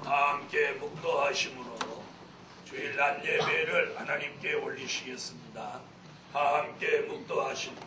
다 함께 묵도하심으로 주일 낮 예배를 하나님께 올리시겠습니다. 다 함께 묵도하심으로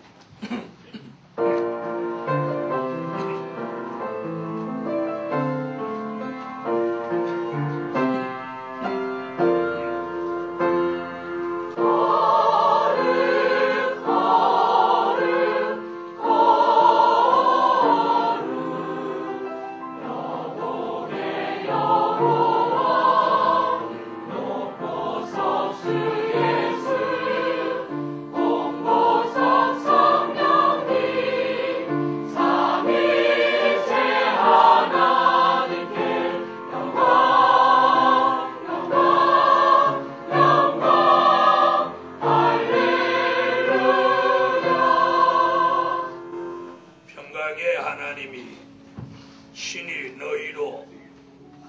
신이 너희로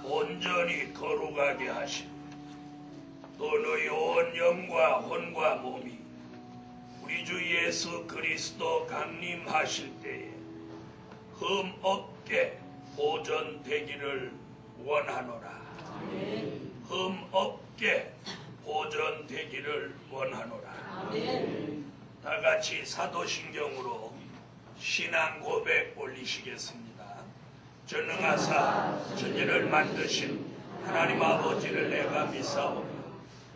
온전히 거룩하게 하시고 또 너희 온 영과 혼과 몸이 우리 주 예수 그리스도 강림하실 때에 흠 없게 보존되기를 원하노라. 흠 없게 보존되기를 원하노라. 다 같이 사도신경으로 신앙 고백 올리시겠습니다. 전능하사 천지를 만드신 하나님 아버지를 내가 믿사오니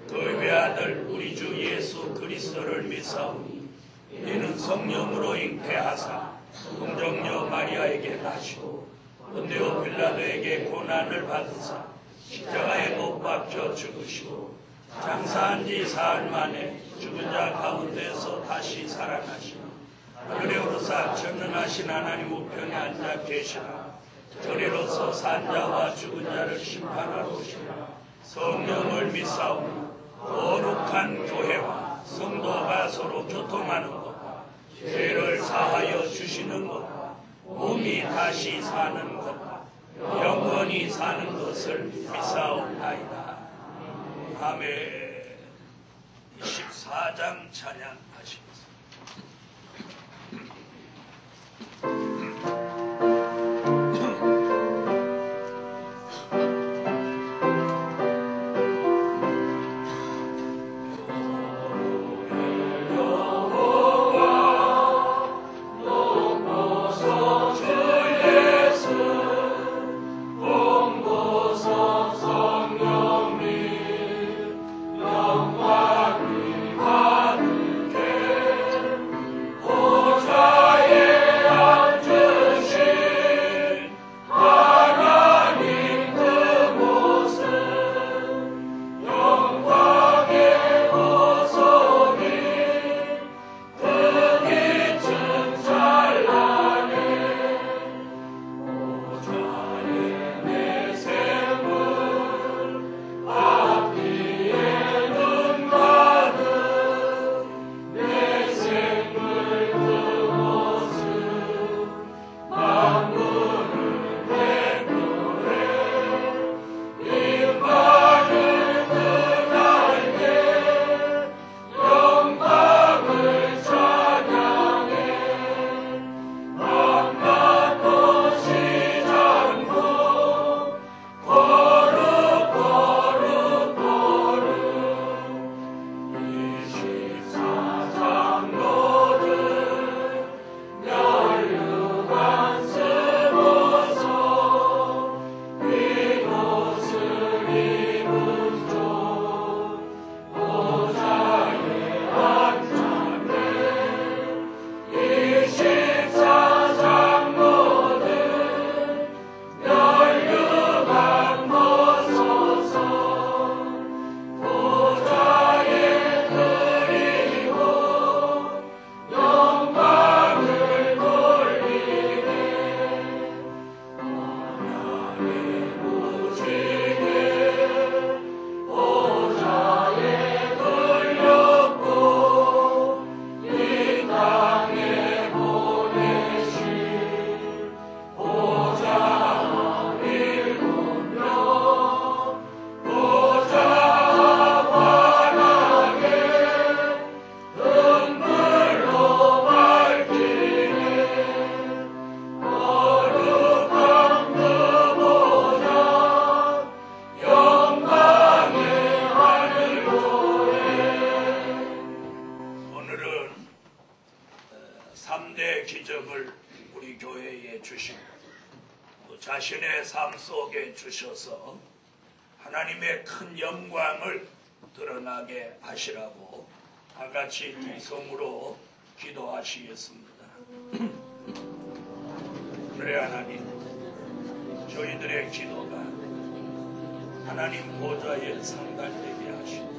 그 외아들 우리 주 예수 그리스도를 믿사오니 이는 성령으로 잉태하사 동정녀 마리아에게 나시고 본디오 빌라도에게 고난을 받으사 십자가에 못 박혀 죽으시고 장사한 지 사흘 만에 죽은 자 가운데서 다시 살아나시고 하늘에 오르사 전능하신 하나님 우편에 앉아 계시나 저리로서 산자와 죽은 자를 심판하러 오시라. 성령을 믿사오니 거룩한 교회와 성도가 서로 교통하는 것과 죄를 사하여 주시는 것과 몸이 다시 사는 것과 영원히 사는 것을 믿사옵나이다. 아멘. 24장 찬양하시겠습니다. 영광이 가득해 주셔서 하나님의 큰 영광을 드러나게 하시라고 다같이 기성으로 기도하시겠습니다. 그래 하나님, 저희들의 기도가 하나님 보좌에 상달되게 하시고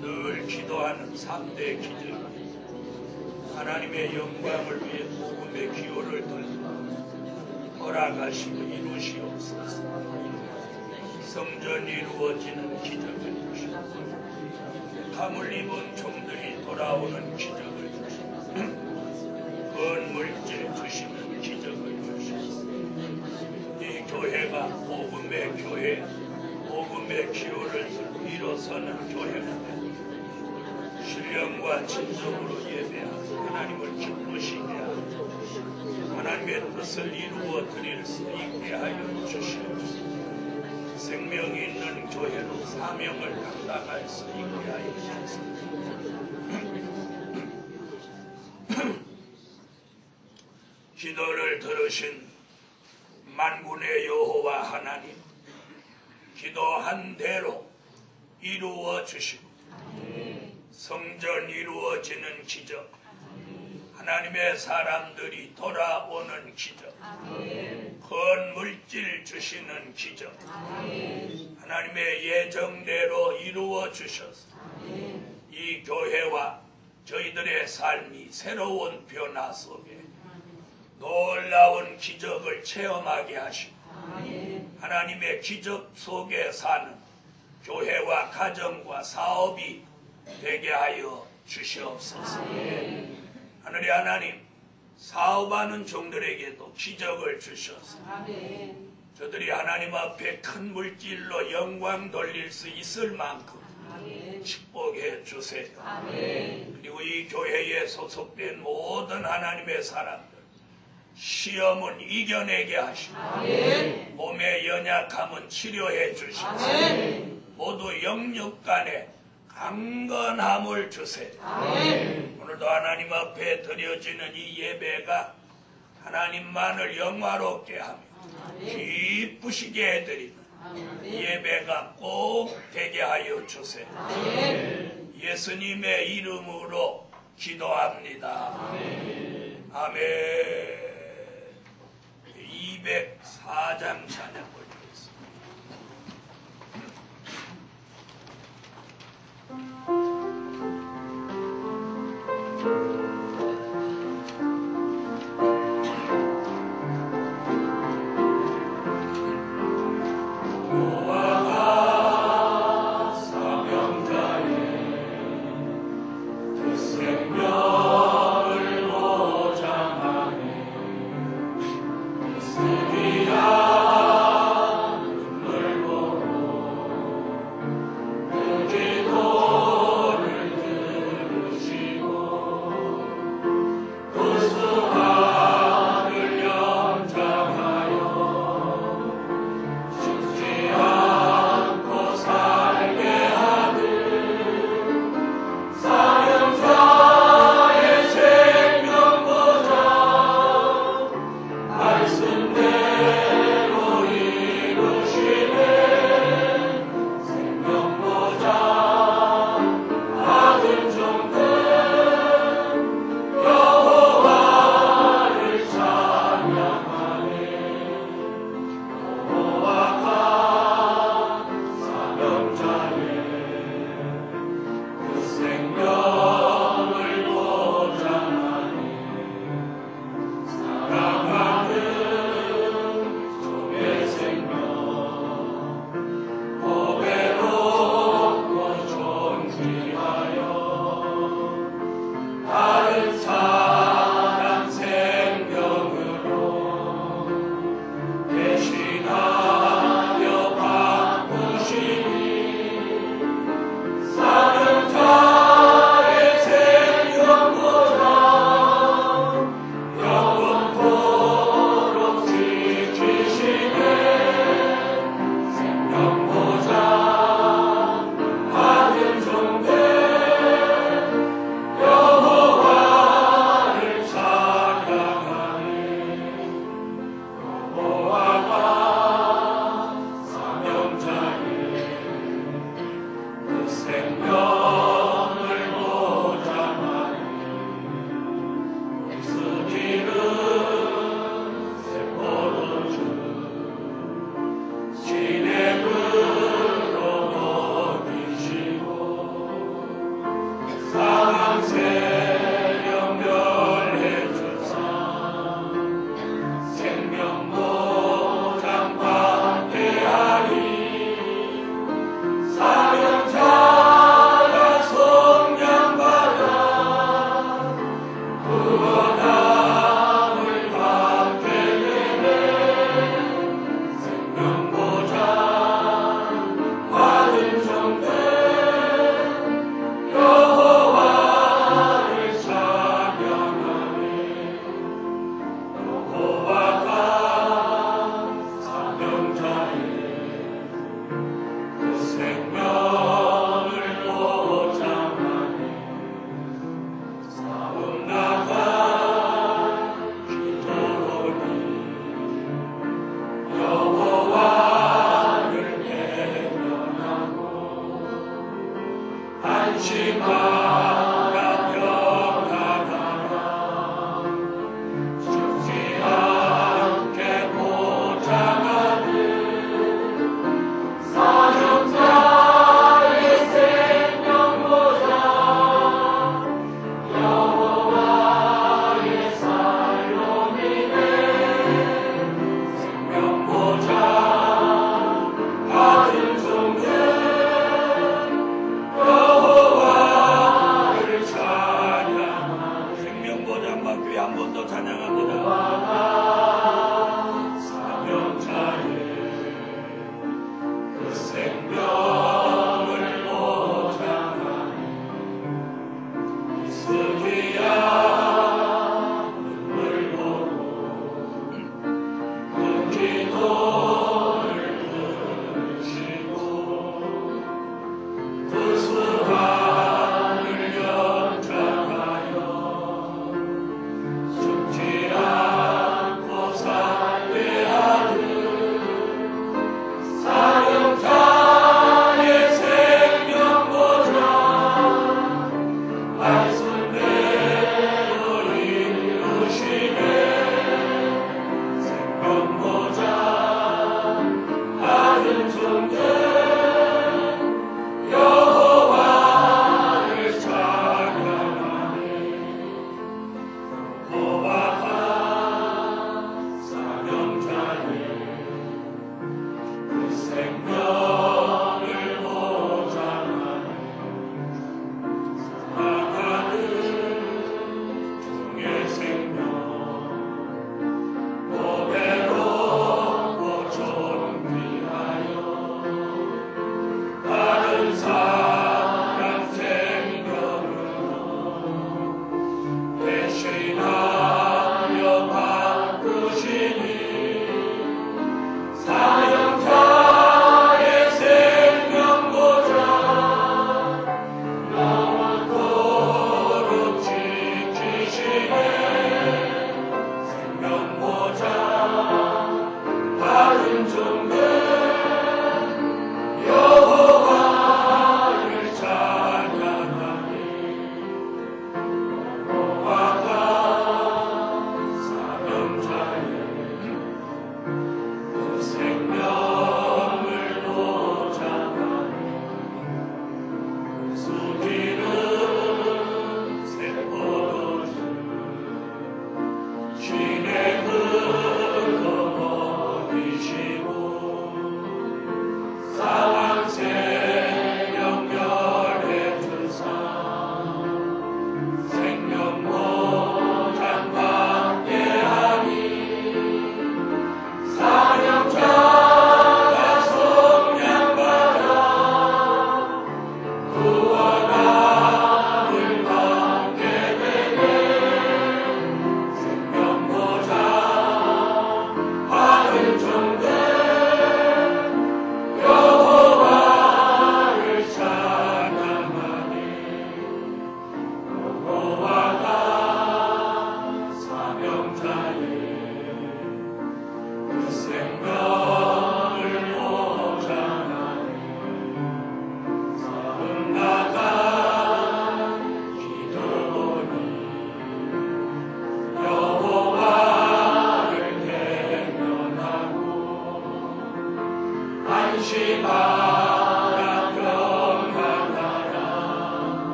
늘 기도하는 3대 기적이 하나님의 영광을 위해 복음의 기호를 들고 허락하시고 이루시옵소서. 성전이 이루어지는 기적을 주시고 감을 입은 종들이 돌아오는 기적을 주시고 건물질 주시는 기적을 주시고 이 교회가 복음의 교회, 복음의 기호를 들고 일어서는 교회가 되고 신령과 진정으로 예배하고 하나님을 기쁘시게 하고 하나님의 뜻을 이루어 드릴 수 있게 하여 주시옵소서. 생명이 있는 교회로 사명을 감당할 수 있게 하여 주시옵소서. 기도를 들으신 만군의 여호와 하나님, 기도한 대로 이루어 주시고 성전 이루어지는 기적, 하나님의 사람들이 돌아오는 기적, 건물질 주시는 기적, 하나님의 예정대로 이루어 주셔서 이 교회와 저희들의 삶이 새로운 변화 속에 놀라운 기적을 체험하게 하시고 하나님의 기적 속에 사는 교회와 가정과 사업이 되게 하여 주시옵소서. 하늘의 하나님, 사업하는 종들에게도 기적을 주셔서 저들이 하나님 앞에 큰 물질로 영광 돌릴 수 있을 만큼 축복해 주세요. 그리고 이 교회에 소속된 모든 하나님의 사람들 시험은 이겨내게 하시고 몸의 연약함은 치료해 주시고 모두 영육 간에 강건함을 주세요. 오늘도 하나님 앞에 드려지는 이 예배가 하나님만을 영화롭게 하며 기쁘시게 해드리는 예배가 꼭 되게 하여 주세요. 예수님의 이름으로 기도합니다. 아멘. 204장 찬양 올리겠습니다. Yeah.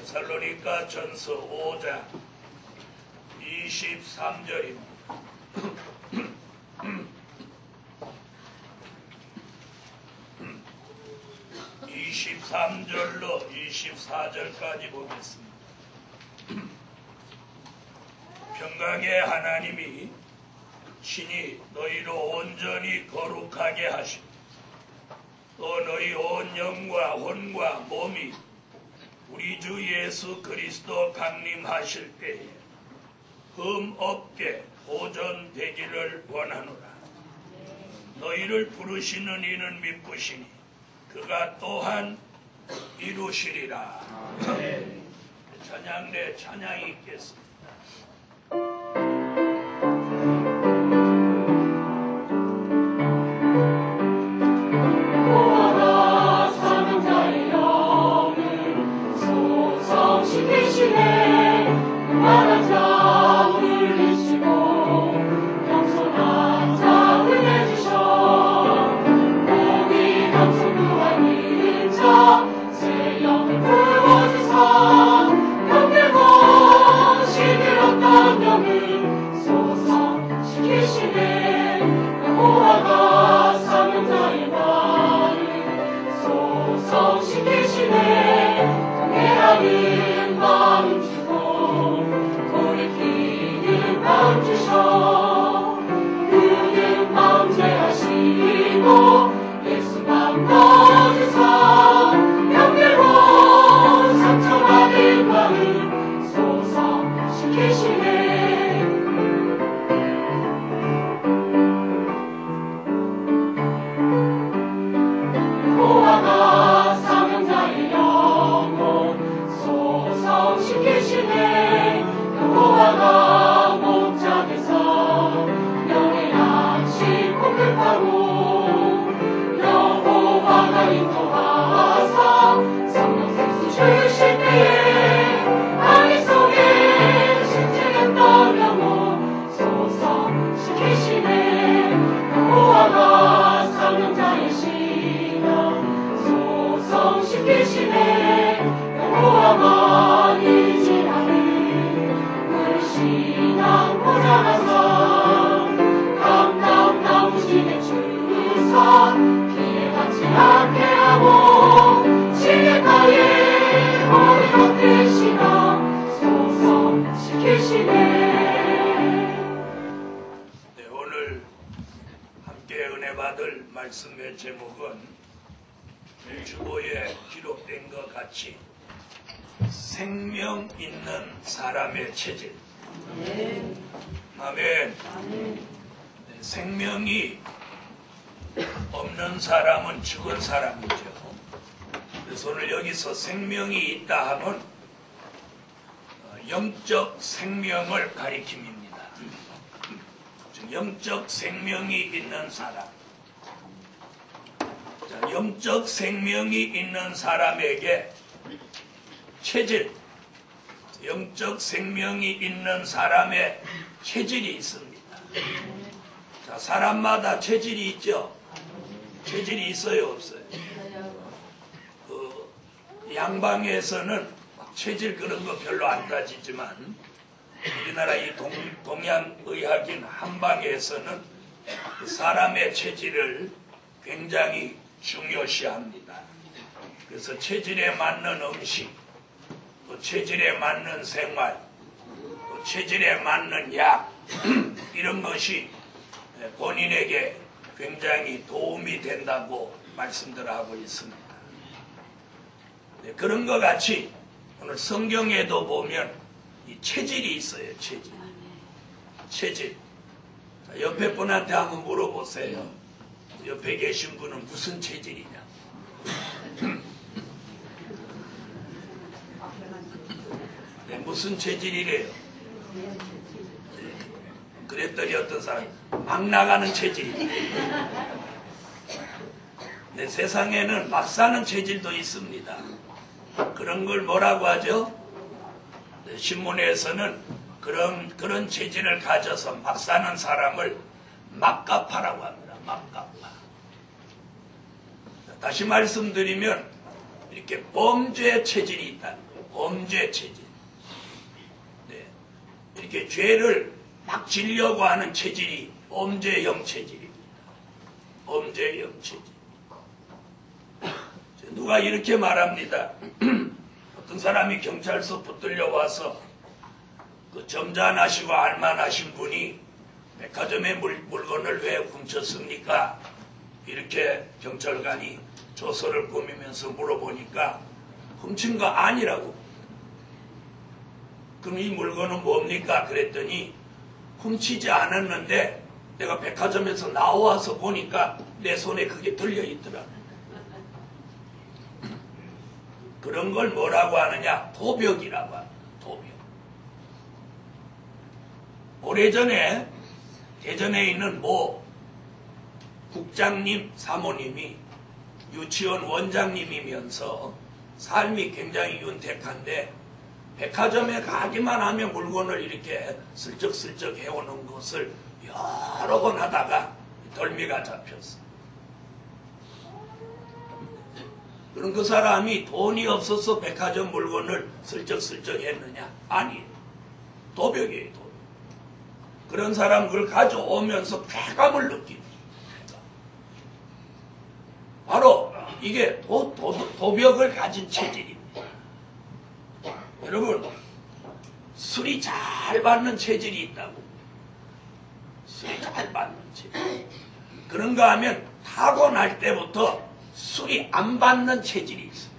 데살로니가 전서 5장 23절입니다. 23절로 24절까지 보겠습니다. 평강의 하나님이 친히 너희로 온전히 거룩하게 하시고 또 너희 온 영과 혼과 몸이 우리 주 예수 그리스도 강림하실 때에 흠 없게 보존되기를 원하노라. 너희를 부르시는 이는 미쁘시니 그가 또한 이루시리라. 찬양대 찬양이 있겠습니다. 말씀의 제목은 주보에 기록된 것 같이 생명 있는 사람의 체질. 아멘. 생명이 없는 사람은 죽은 사람이죠. 그래서 오늘 여기서 생명이 있다 하면 영적 생명을 가리킵니다. 영적 생명이 있는 사람. 자, 영적 생명이 있는 사람에게 체질, 영적 생명이 있는 사람의 체질이 있습니다. 자, 사람마다 체질이 있죠. 체질이 있어요, 없어요? 양방에서는 체질 그런 거 별로 안 따지지만 우리나라 이 동양의학인 한방에서는 사람의 체질을 굉장히 중요시합니다. 그래서 체질에 맞는 음식, 또 체질에 맞는 생활, 또 체질에 맞는 약 이런 것이 본인에게 굉장히 도움이 된다고 말씀들 하고 있습니다. 네, 그런 것 같이 오늘 성경에도 보면 이 체질이 있어요. 체질. 자, 옆에 분한테 한번 물어보세요. 옆에 계신 분은 무슨 체질이냐? 네, 무슨 체질이래요? 그랬더니 어떤 사람이 막 나가는 체질이다. 네, 세상에는 막 사는 체질도 있습니다. 그런 걸 뭐라고 하죠? 네, 신문에서는 그런 체질을 가져서 막 사는 사람을 막가파라고 합니다. 막가파. 다시 말씀드리면 이렇게 범죄 체질이 있다는 거예요. 범죄 체질. 네, 이렇게 죄를 막 지려고 하는 체질이 범죄형 체질입니다. 범죄형 체질. 누가 이렇게 말합니다. 어떤 사람이 경찰서 붙들려 와서 그 점잖으시고 알만하신 분이 백화점의 물건을 왜 훔쳤습니까? 이렇게 경찰관이 조서를 꾸미면서 물어보니까 훔친 거 아니라고. 그럼 이 물건은 뭡니까? 그랬더니 훔치지 않았는데 내가 백화점에서 나와서 보니까 내 손에 그게 들려있더라. 그런 걸 뭐라고 하느냐? 도벽이라고 합니다. 도벽. 오래전에 대전에 있는 모 국장님 사모님이 유치원 원장님이면서 삶이 굉장히 윤택한데 백화점에 가기만 하면 물건을 이렇게 슬쩍슬쩍 해오는 것을 여러 번 하다가 덜미가 잡혔어. 그럼 그 사람이 돈이 없어서 백화점 물건을 슬쩍슬쩍 했느냐? 아니에요. 도벽이에요, 도벽. 그런 사람 그걸 가져오면서 쾌감을 느끼는 거예요. 바로 이게 도벽을 가진 체질입니다. 여러분, 술이 잘 받는 체질이 있다고. 술이 잘 받는 체질. 그런가 하면 타고날 때부터 술이 안 받는 체질이 있어요.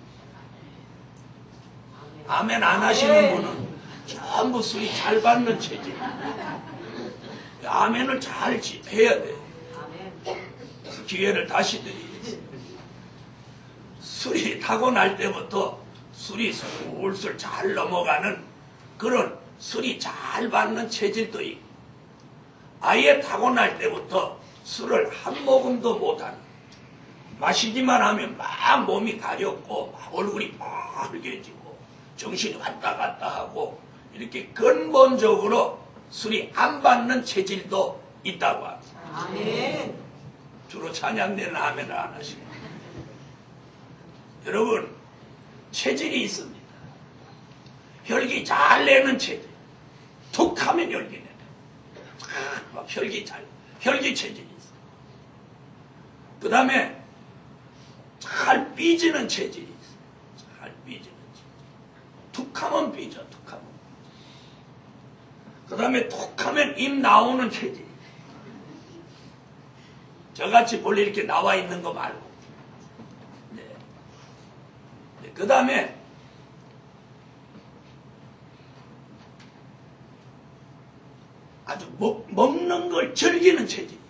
아멘 안 하시는 분은 전부 술이 잘 받는 체질. 아멘을 잘 해야 돼요. 그래서 기회를 다시 드리겠습니다. 술이 타고날 때부터 술이 술술 잘 넘어가는 그런 술이 잘 받는 체질도 있고 아예 타고날 때부터 술을 한 모금도 못하는 마시기만 하면 막 몸이 가렵고 막 얼굴이 빨개지고 정신이 왔다 갔다 하고 이렇게 근본적으로 술이 안 받는 체질도 있다고 합니다. 아멘. 주로 찬양되는 아멘을 안 하시고 여러분 체질이 있습니다. 혈기 잘 내는 체질. 툭 하면 혈기 내는 막 혈기 체질이 있어요. 그 다음에 잘 삐지는 체질이 있어요. 잘 삐지는 체질. 툭하면 삐져, 툭하면. 그 다음에 툭하면 입 나오는 체질이 있어요. 저같이 본래 이렇게 나와 있는 거 말고. 네. 네. 그 다음에 아주 먹는 걸 즐기는 체질이 있어요.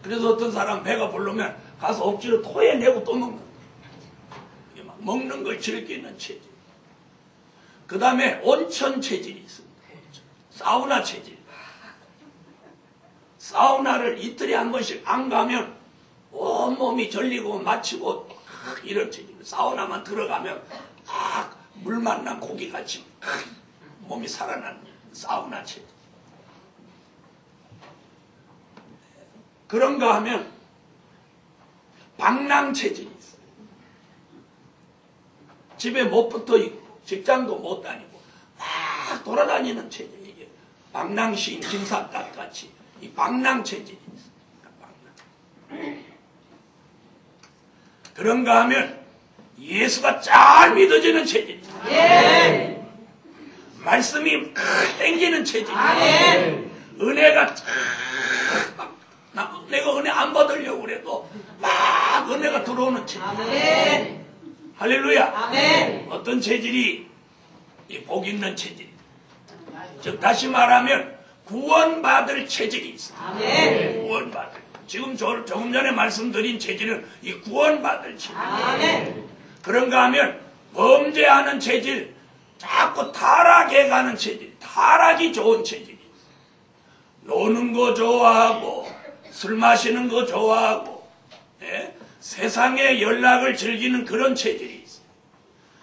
그래서 어떤 사람 배가 부르면 가서 억지로 토해내고 또 먹는 거예요. 먹는 걸 즐기는 체질. 그 다음에 온천 체질이 있습니다. 사우나 체질. 사우나를 이틀에 한 번씩 안 가면 온몸이 절리고 마치고 이런 체질. 사우나만 들어가면 물 만난 고기같이 몸이 살아나는 사우나 체질. 그런가 하면 방랑 체질이 있어요. 집에 못 붙어 있고 직장도 못 다니고 막 돌아다니는 체질. 이게 방랑시인 김삿갓 같이 이 방랑 체질이 있어요. 그런가 하면 예수가 잘 믿어지는 체질입니다. 예. 말씀이 땡기는 체질. 은혜가 내가 은혜 안 받으려고 그래도 막 은혜가 들어오는 체질. 아멘. 할렐루야. 아멘. 어떤 체질이 이 복 있는 체질. 즉 다시 말하면 구원받을 체질이 있어요. 아멘. 구원받을. 지금 조금 전에 말씀드린 체질은 이 구원받을 체질. 아멘. 그런가 하면 범죄하는 체질, 자꾸 타락해 가는 체질, 타락이 좋은 체질이 있어요. 노는 거 좋아하고 술 마시는 거 좋아하고 예? 세상의 연락을 즐기는 그런 체질이 있어요.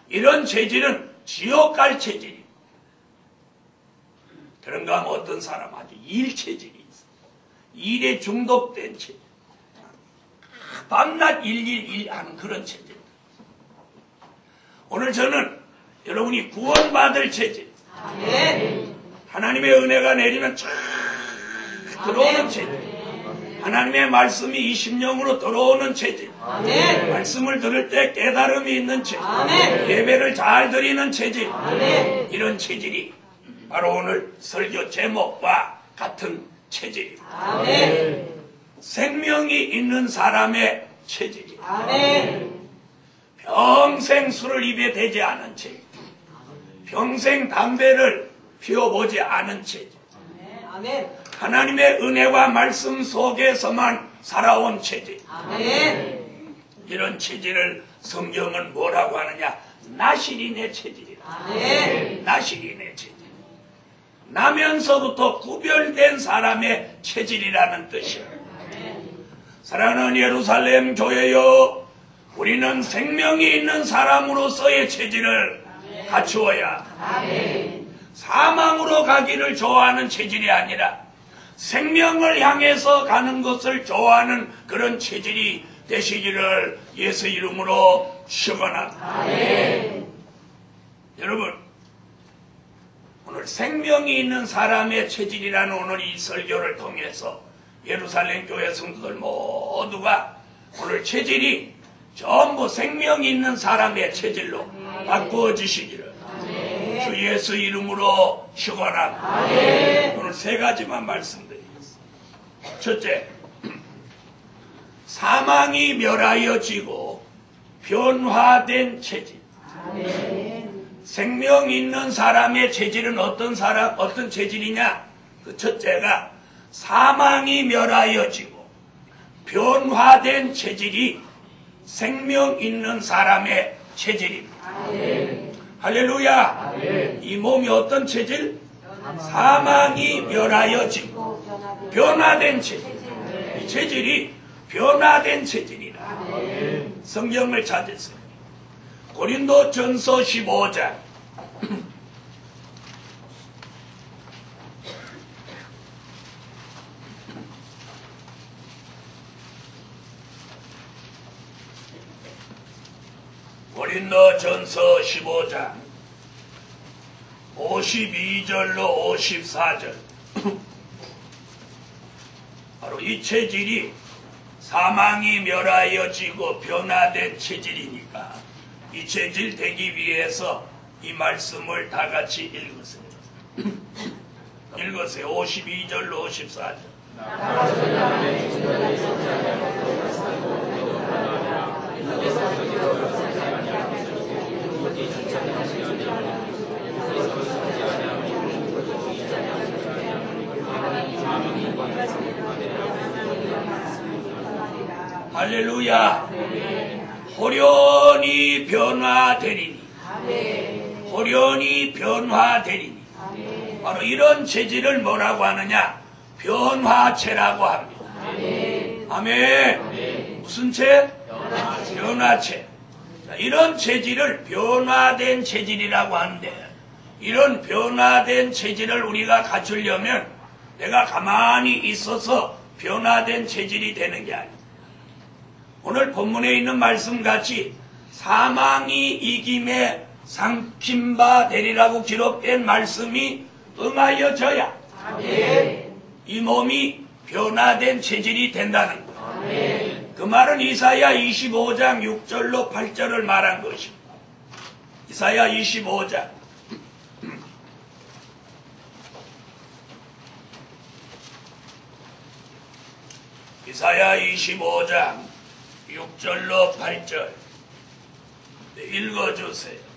이런 체질은 지옥 갈 체질입니다. 그런가 하면 어떤 사람 아주 일 체질이 있어요. 일에 중독된 체질. 밤낮 일 하는 그런 체질. 오늘 저는 여러분이 구원받을 체질. 아멘. 하나님의 은혜가 내리면 쫙 들어오는 체질. 하나님의 말씀이 이 심령으로 들어오는 체질. 아멘. 말씀을 들을 때 깨달음이 있는 체질. 아멘. 예배를 잘 드리는 체질. 아멘. 이런 체질이 바로 오늘 설교 제목과 같은 체질입니다. 아멘. 생명이 있는 사람의 체질입니다. 아멘. 평생 술을 입에 대지 않은 체질. 평생 담배를 피워보지 않은 체질. 아멘. 하나님의 은혜와 말씀 속에서만 살아온 체질. 아멘. 이런 체질을 성경은 뭐라고 하느냐? 나실인의 체질이다. 아멘. 나실인의 체질. 나면서부터 구별된 사람의 체질이라는 뜻이에요. 사랑하는 예루살렘 교회여, 우리는 생명이 있는 사람으로서의 체질을 갖추어야 사망으로 가기를 좋아하는 체질이 아니라 생명을 향해서 가는 것을 좋아하는 그런 체질이 되시기를 예수 이름으로 축원합니다. 여러분, 오늘 생명이 있는 사람의 체질이라는 오늘 이 설교를 통해서 예루살렘 교회 성도들 모두가 오늘 체질이 전부 생명이 있는 사람의 체질로 바꾸어지시기를 주 예수 이름으로 축원합니다. 오늘 세 가지만 말씀드리겠습니다. 첫째, 사망이 멸하여지고 변화된 체질. 생명 있는 사람의 체질은 어떤 체질이냐? 그 첫째가 사망이 멸하여지고 변화된 체질이 생명 있는 사람의 체질입니다. 할렐루야. 이 몸이 어떤 체질? 사망이 멸하여지고 변화된 체질. 이 체질이 변화된 체질이라. 성경을 찾으세요. 고린도전서 15장 고린도전서 15장 52절로 54절 바로 이 체질이 사망이 멸하여지고 변화된 체질이니까 이 체질 되기 위해서 이 말씀을 다 같이 읽으세요. 읽으세요. 52절로 54절. 할렐루야. 호련히 변화되리니. 호련히 변화되리니. 바로 이런 체질을 뭐라고 하느냐? 변화체라고 합니다. 아멘. 무슨 체? 변화체. 이런 체질을 변화된 체질이라고 하는데, 이런 변화된 체질을 우리가 갖추려면 내가 가만히 있어서 변화된 체질이 되는 게 아닙니다. 오늘 본문에 있는 말씀같이 사망이 이김에 삼킴바 되리라고 기록된 말씀이 응하여져야 이 몸이 변화된 체질이 된다는 거예요. 그 말은 이사야 25장 6절로 8절을 말한 것입니다. 이사야 25장 이사야 25장 6절로 8절 읽어주세요.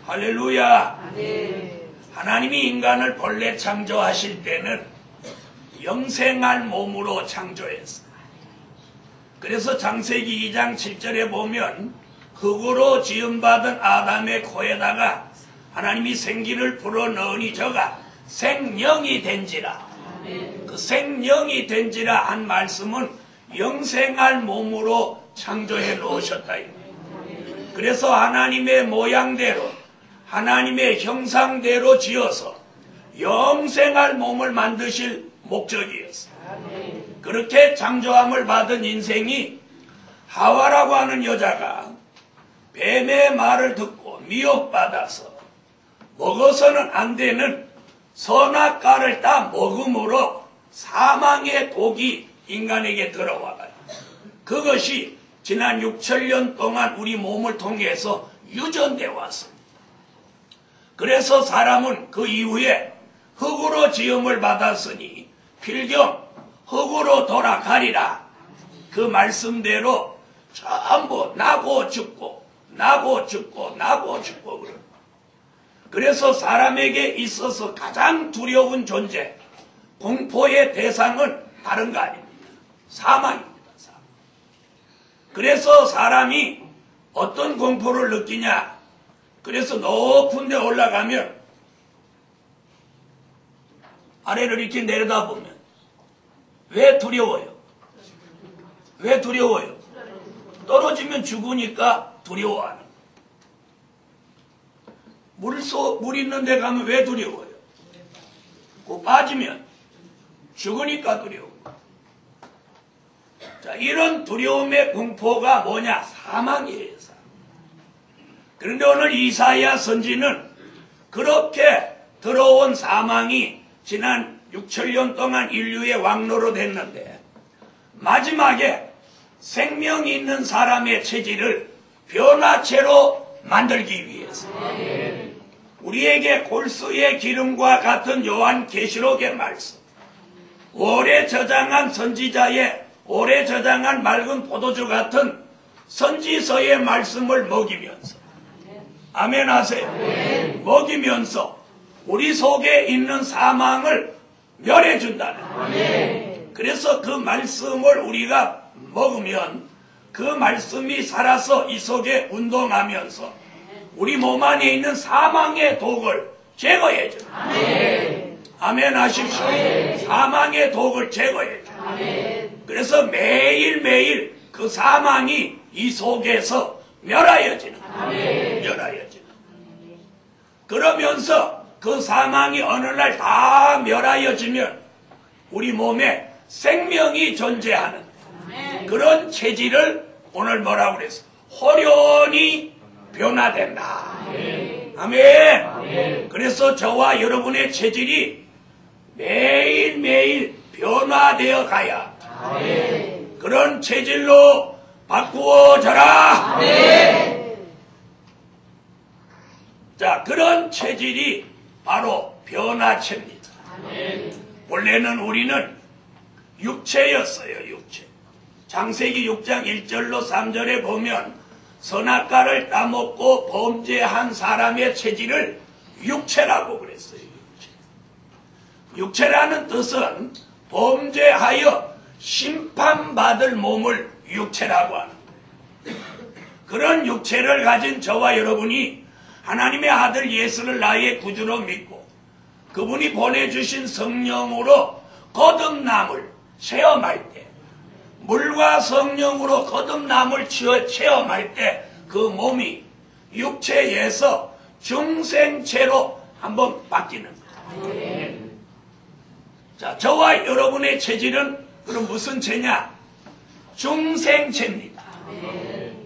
할렐루야. 하나님이 인간을 본래 창조하실 때는 영생할 몸으로 창조했어요. 그래서 창세기 2장 7절에 보면 흙으로 지음받은 아담의 코에다가 하나님이 생기를 불어넣으니 저가 생령이 된지라. 그 생령이 된지라 한 말씀은 영생할 몸으로 창조해 놓으셨다. 그래서 하나님의 모양대로 하나님의 형상대로 지어서 영생할 몸을 만드실 목적이었어요. 그렇게 창조함을 받은 인생이 하와라고 하는 여자가 뱀의 말을 듣고 미혹받아서 먹어서는 안 되는 선악과를 따 먹음으로 사망의 독이 인간에게 들어와가요. 그것이 지난 6천년 동안 우리 몸을 통해서 유전되어 왔습니다. 그래서 사람은 그 이후에 흙으로 지음을 받았으니 필경 흙으로 돌아가리라. 그 말씀대로 전부 나고 죽고 나고 죽고 나고 죽고 그런. 그래서 사람에게 있어서 가장 두려운 존재, 공포의 대상은 다른 거 아닙니다. 사망입니다. 사망. 그래서 사람이 어떤 공포를 느끼냐? 그래서 높은 데 올라가면 아래를 이렇게 내려다보면 왜 두려워요? 왜 두려워요? 떨어지면 죽으니까 두려워하는 거예요. 물 있는 데 가면 왜 두려워요? 그 빠지면 죽으니까 두려워. 자, 이런 두려움의 공포가 뭐냐? 사망이에요. 사망. 그런데 오늘 이사야 선지는 그렇게 들어온 사망이 지난 6천년 동안 인류의 왕로로 됐는데 마지막에 생명이 있는 사람의 체질을 변화체로 만들기 위해서 우리에게 골수의 기름과 같은 요한계시록의 말씀, 오래 저장한 선지자의 오래 저장한 맑은 포도주 같은 선지서의 말씀을 먹이면서 아멘 하세요. 먹이면서 우리 속에 있는 사망을 멸해준다는 거예요. 그래서 그 말씀을 우리가 먹으면 그 말씀이 살아서 이 속에 운동하면서 우리 몸 안에 있는 사망의 독을 제거해줘요. 아멘 하십시오. 사망의 독을 제거해줘요. 그래서 매일매일 그 사망이 이 속에서 멸하여지는 거예요. 멸하여지는. 그러면서 그 사망이 어느 날 다 멸하여지면 우리 몸에 생명이 존재하는 그런 체질을 오늘 뭐라고 그랬어? 호련히 변화된다. 아멘. 그래서 저와 여러분의 체질이 매일매일 변화되어 가야 그런 체질로 바꾸어져라. 자, 그런 체질이 바로 변화체입니다. 원래는 우리는 육체였어요. 육체. 창세기 6장 1절로 3절에 보면 선악과를 따먹고 범죄한 사람의 체질을 육체라고 그랬어요. 육체라는 뜻은 범죄하여 심판받을 몸을 육체라고 하는 거예요. 그런 육체를 가진 저와 여러분이 하나님의 아들 예수를 나의 구주로 믿고 그분이 보내주신 성령으로 거듭남을 체험할 때, 물과 성령으로 거듭남을 체험할 때 그 몸이 육체에서 중생체로 한번 바뀌는 거예요. 자, 저와 여러분의 체질은 그럼 무슨 체냐? 중생체입니다.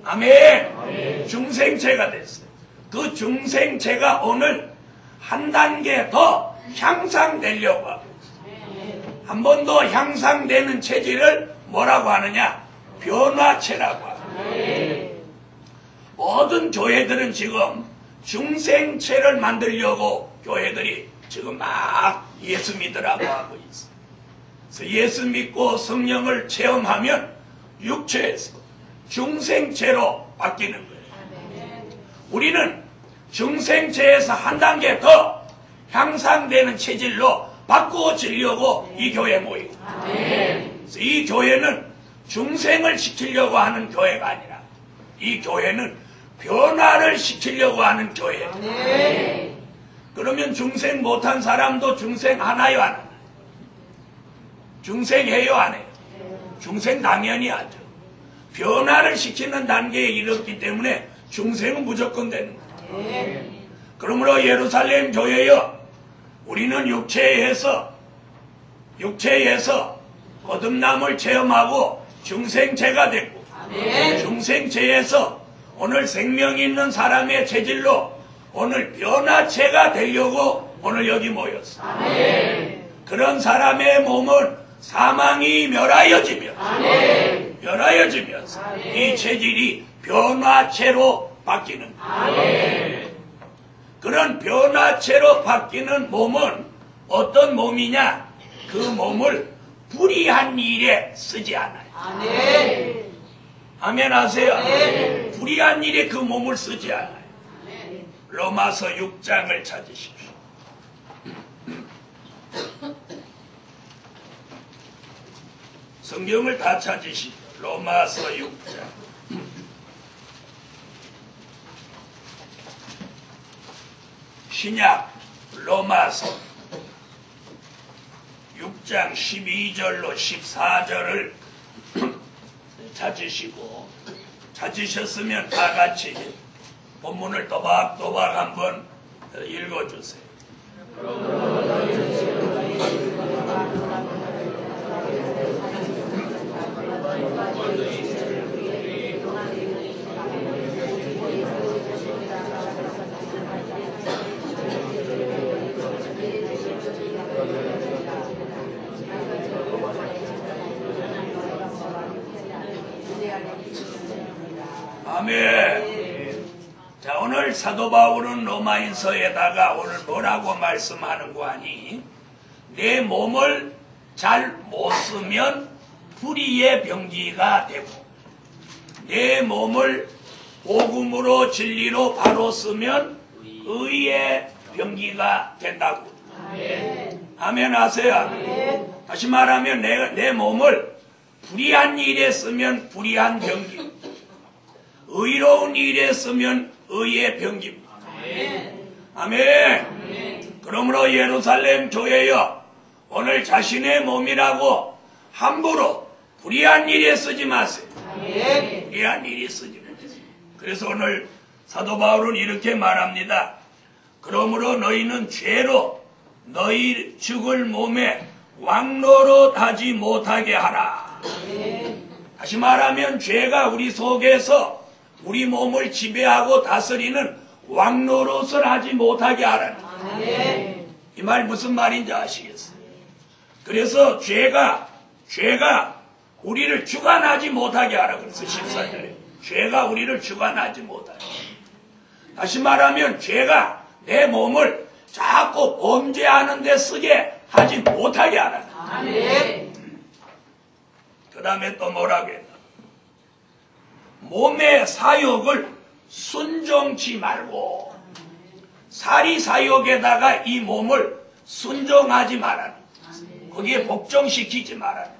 아멘. 중생체가 됐어요. 그 중생체가 오늘 한 단계 더 향상되려고 하고 있어요. 한 번 더 향상되는 체질을 뭐라고 하느냐? 변화체라고 하고. 모든 교회들은 지금 중생체를 만들려고 교회들이 지금 막 예수 믿으라고 하고 있어요. 그래서 예수 믿고 성령을 체험하면 육체에서 중생체로 바뀌는 거예요. 우리는 중생체에서 한 단계 더 향상되는 체질로 바꾸어지려고 이 교회에 모이고, 그래서 이 교회는 중생을 시키려고 하는 교회가 아니라 이 교회는 변화를 시키려고 하는 교회예요. 그러면 중생 못한 사람도 중생 하나요, 안 하나요? 중생해요, 안 해요? 중생 당연히 하죠. 변화를 시키는 단계에 이르렀기 때문에 중생은 무조건 되는 거예요. 그러므로 예루살렘 교회여, 우리는 육체에서 거듭남을 체험하고 중생체가 됐고, 중생체에서 오늘 생명 있는 사람의 체질로 오늘 변화체가 되려고 오늘 여기 모였습니다. 그런 사람의 몸은 사망이 멸하여지면서 이 체질이 변화체로 바뀌는 거예요. 그런 변화체로 바뀌는 몸은 어떤 몸이냐? 그 몸을 불의한 일에 쓰지 않아요. 아멘 하세요. 불의한 일에 그 몸을 쓰지 않아요. 로마서 6장을 찾으십시오. 성경을 다 찾으십시오. 로마서 6장. 신약 로마서 6장 12절로 14절을 찾으시고, 찾으셨으면 다 같이 본문을 또박또박 한번 읽어주세요. 아멘. 자, 오늘 사도 바울은 로마인서에다가 오늘 뭐라고 말씀하는 거 아니? 내 몸을 잘 못 쓰면 불의의 병기가 되고, 내 몸을 복음으로 진리로 바로 쓰면 의의 병기가 된다고. 아멘 하세요. 아멘. 다시 말하면 내 몸을 불의한 일에 쓰면 불의한 병기, 의로운 일에 쓰면 의의 병기입니다. 아멘. 그러므로 예루살렘 교회여, 오늘 자신의 몸이라고 함부로 불의한 일에 쓰지 마세요. 불의한 일에 쓰지 마세요. 그래서 오늘 사도 바울은 이렇게 말합니다. 그러므로 너희는 죄로 너희 죽을 몸에 왕노릇하지 못하게 하라. 다시 말하면 죄가 우리 속에서 우리 몸을 지배하고 다스리는 왕노릇을 하지 못하게 하라는 거예요. 이 말 무슨 말인지 아시겠어요? 그래서 죄가 우리를 주관하지 못하게 하라 그래서 14절에 죄가 우리를 주관하지 못하게. 다시 말하면 죄가 내 몸을 자꾸 범죄하는 데 쓰게 하지 못하게 하라. 그 다음에 또 뭐라고 했나? 몸의 사욕을 순종치 말고 사리 사욕에다가 이 몸을 순종하지 말아라. 거기에 복종시키지 말아라.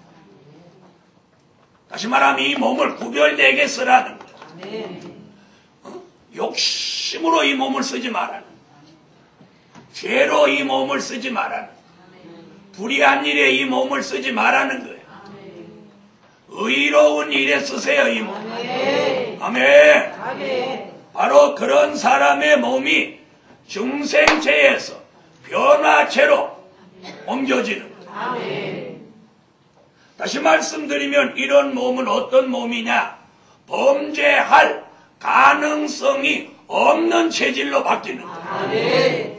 다시 말하면 이 몸을 구별되게 쓰라는 거예요. 욕심으로 이 몸을 쓰지 말아라. 죄로 이 몸을 쓰지 말아라. 불의한 일에 이 몸을 쓰지 말라는 거예요. 의로운 일에 쓰세요, 이 몸. 아멘. 바로 그런 사람의 몸이 중생체에서 변화체로 옮겨지는 거예요. 다시 말씀드리면 이런 몸은 어떤 몸이냐? 범죄할 가능성이 없는 체질로 바뀌는 거예요.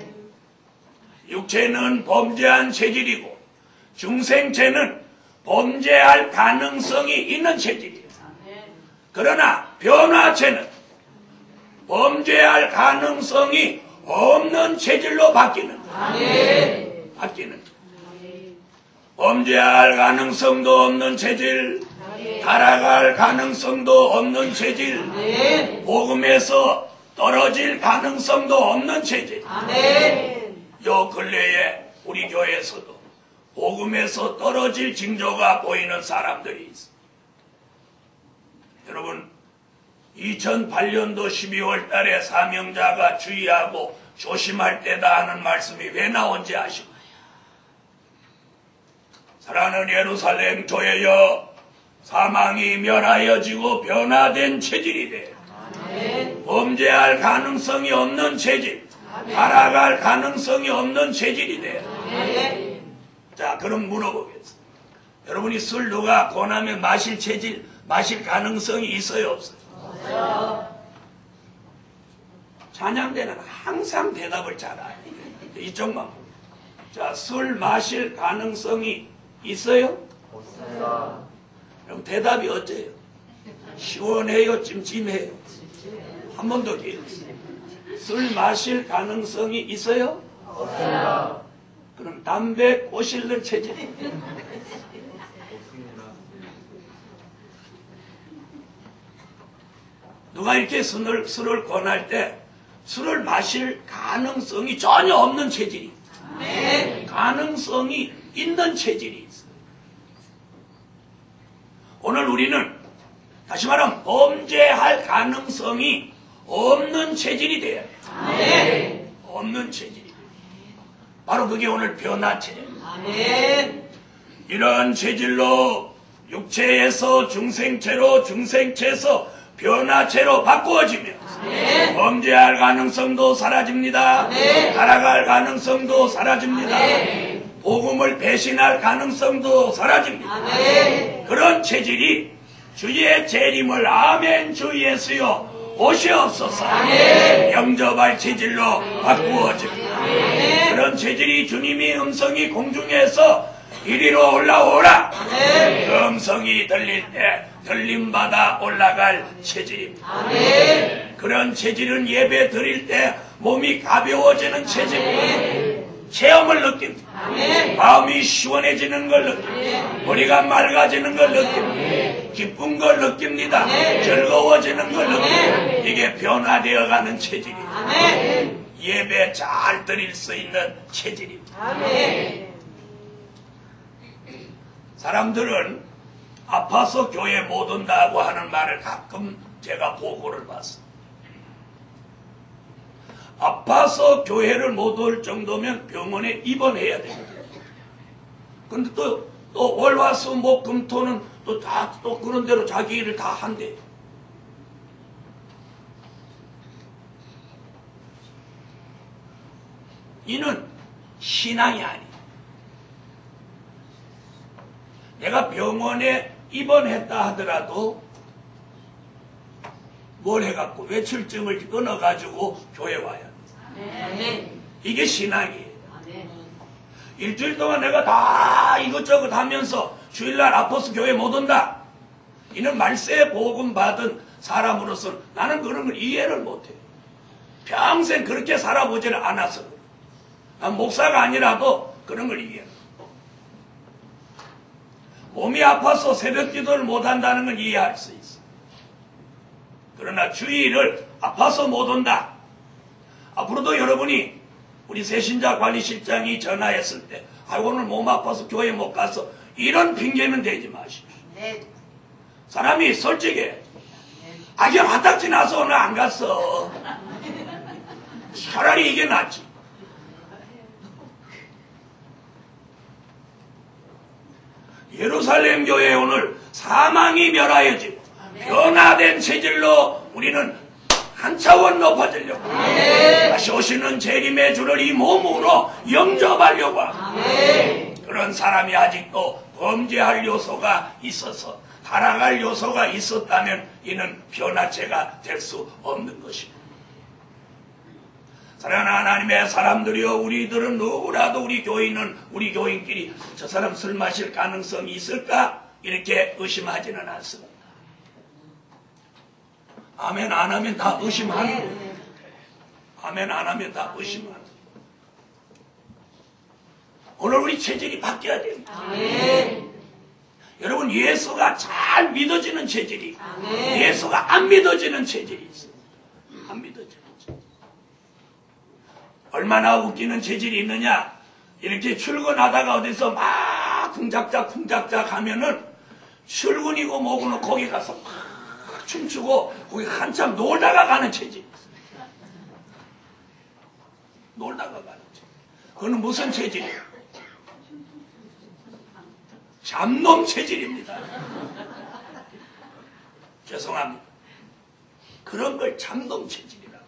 육체는 범죄한 체질이고 중생체는 범죄할 가능성이 있는 체질이에요. 그러나 변화체는 범죄할 가능성이 없는 체질로 바뀌는 거예요. 바뀌는 거예요. 범죄할 가능성도 없는 체질, 타락할 가능성도 없는 체질, 복음에서 떨어질 가능성도 없는 체질. 요 근래에 우리 교회에서도 복음에서 떨어질 징조가 보이는 사람들이 있어요. 여러분 2008년도 12월 달에 사명자가 주의하고 조심할 때다 하는 말씀이 왜 나온지 아시고 사랑하는 예루살렘 교회여 사망이 멸하여지고 변화된 체질이 돼. 범죄할 가능성이 없는 체질, 타락할 가능성이 없는 체질이 돼. 자, 그럼 물어보겠습니다. 여러분이 술 누가 권하면 마실 체질, 마실 가능성이 있어요, 없어요? 없어요. 찬양대는 항상 대답을 잘하네. 이쪽만. 자, 술 마실 가능성이 있어요? 없어요. 그럼 대답이 어째요? 시원해요? 찜찜해요? 한 번 더 기회요. 술 마실 가능성이 있어요? 없어요. 그럼 담배 꼬실는 체질. 누가 이렇게 술을 권할 때 술을 마실 가능성이 전혀 없는 체질이 가능성이 있는 체질이 있어요. 오늘 우리는 다시 말하면 범죄할 가능성이 없는 체질이 돼야 돼요. 없는 체질이. 바로 그게 오늘 변화체예요. 이런 체질로 육체에서 중생체로 중생체에서 변화체로 바꾸어지면 범죄할 가능성도 사라집니다. 타락할 가능성도 사라집니다. 복음을 배신할 가능성도 사라집니다. 그런 체질이 주의 재림을 아멘 주 예수여 오시옵소서 영접할 체질로 바꾸어집니다. 그런 체질이 주님의 음성이 공중에서 이리로 올라오라 그 음성이 들릴 때 들림받아 올라갈 체질입니다. 그런 체질은 예배 드릴 때 몸이 가벼워지는 체질입니다. 체험을 느낍니다. 마음이 시원해지는 걸 느낍니다. 머리가 맑아지는 걸 느낍니다. 기쁜 걸 느낍니다. 즐거워지는 걸 느낍니다. 이게 변화되어가는 체질입니다. 예배 잘 드릴 수 있는 체질입니다. 사람들은 아파서 교회 못 온다고 하는 말을 가끔 제가 보고를 봤어요. 아파서 교회를 못 올 정도면 병원에 입원해야 됩니다. 근데 또 월화수목금토는 또 그런 대로 자기 일을 다 한대. 이는 신앙이 아니에요. 내가 병원에 입원했다 하더라도 뭘 해갖고 외출증을 끊어가지고 교회 와야 돼. 이게 신앙이에요. 일주일 동안 내가 다 이것저것 하면서 주일날 아파서 교회 못 온다. 이는 말세 복음 받은 사람으로서 나는 그런 걸 이해를 못해요. 평생 그렇게 살아보지를 않아서. 난 목사가 아니라도 그런 걸 이해해요. 몸이 아파서 새벽 기도를 못한다는 건 이해할 수 있어. 그러나 주일을 아파서 못 온다. 앞으로도 여러분이 우리 새신자 관리실장이 전화했을 때 오늘 몸 아파서 교회 못 가서 이런 핑계는 대지 마십시오. 사람이 솔직히 악연 화딱지 나서 오늘 안 갔어. 차라리 이게 낫지. 예루살렘 교회에 오늘 사망이 멸하여지고 변화된 체질로 우리는 한 차원 높아지려고 다시 오시는 재림의 주를 이 몸으로 영접하려고 합니다. 그런 사람이 아직도 범죄할 요소가 있어서 타락할 요소가 있었다면 이는 변화체가 될 수 없는 것입니다. 사랑하는 하나님의 사람들이여, 우리들은 누구라도 우리 교인은 우리 교인끼리 저 사람 술 마실 가능성이 있을까? 이렇게 의심하지는 않습니다. 아멘 안 하면 다 의심하는 거예요. 아멘 안 하면 다 의심하는 거예요. 오늘 우리 체질이 바뀌어야 됩니다. 아멘. 여러분, 예수가 잘 믿어지는 체질이, 아멘. 예수가 안 믿어지는 체질이 있어요. 안 믿어지는 체질. 얼마나 웃기는 체질이 있느냐? 이렇게 출근하다가 어디서 막 쿵작작 하면은 출근이고 뭐고는 거기 가서 막 춤추고 거기 한참 놀다가 가는 체질이 있어요. 놀다가 가는 체질. 그거는 무슨 체질이에요? 잡놈 체질입니다. 죄송합니다. 그런 걸 잡놈 체질이라고.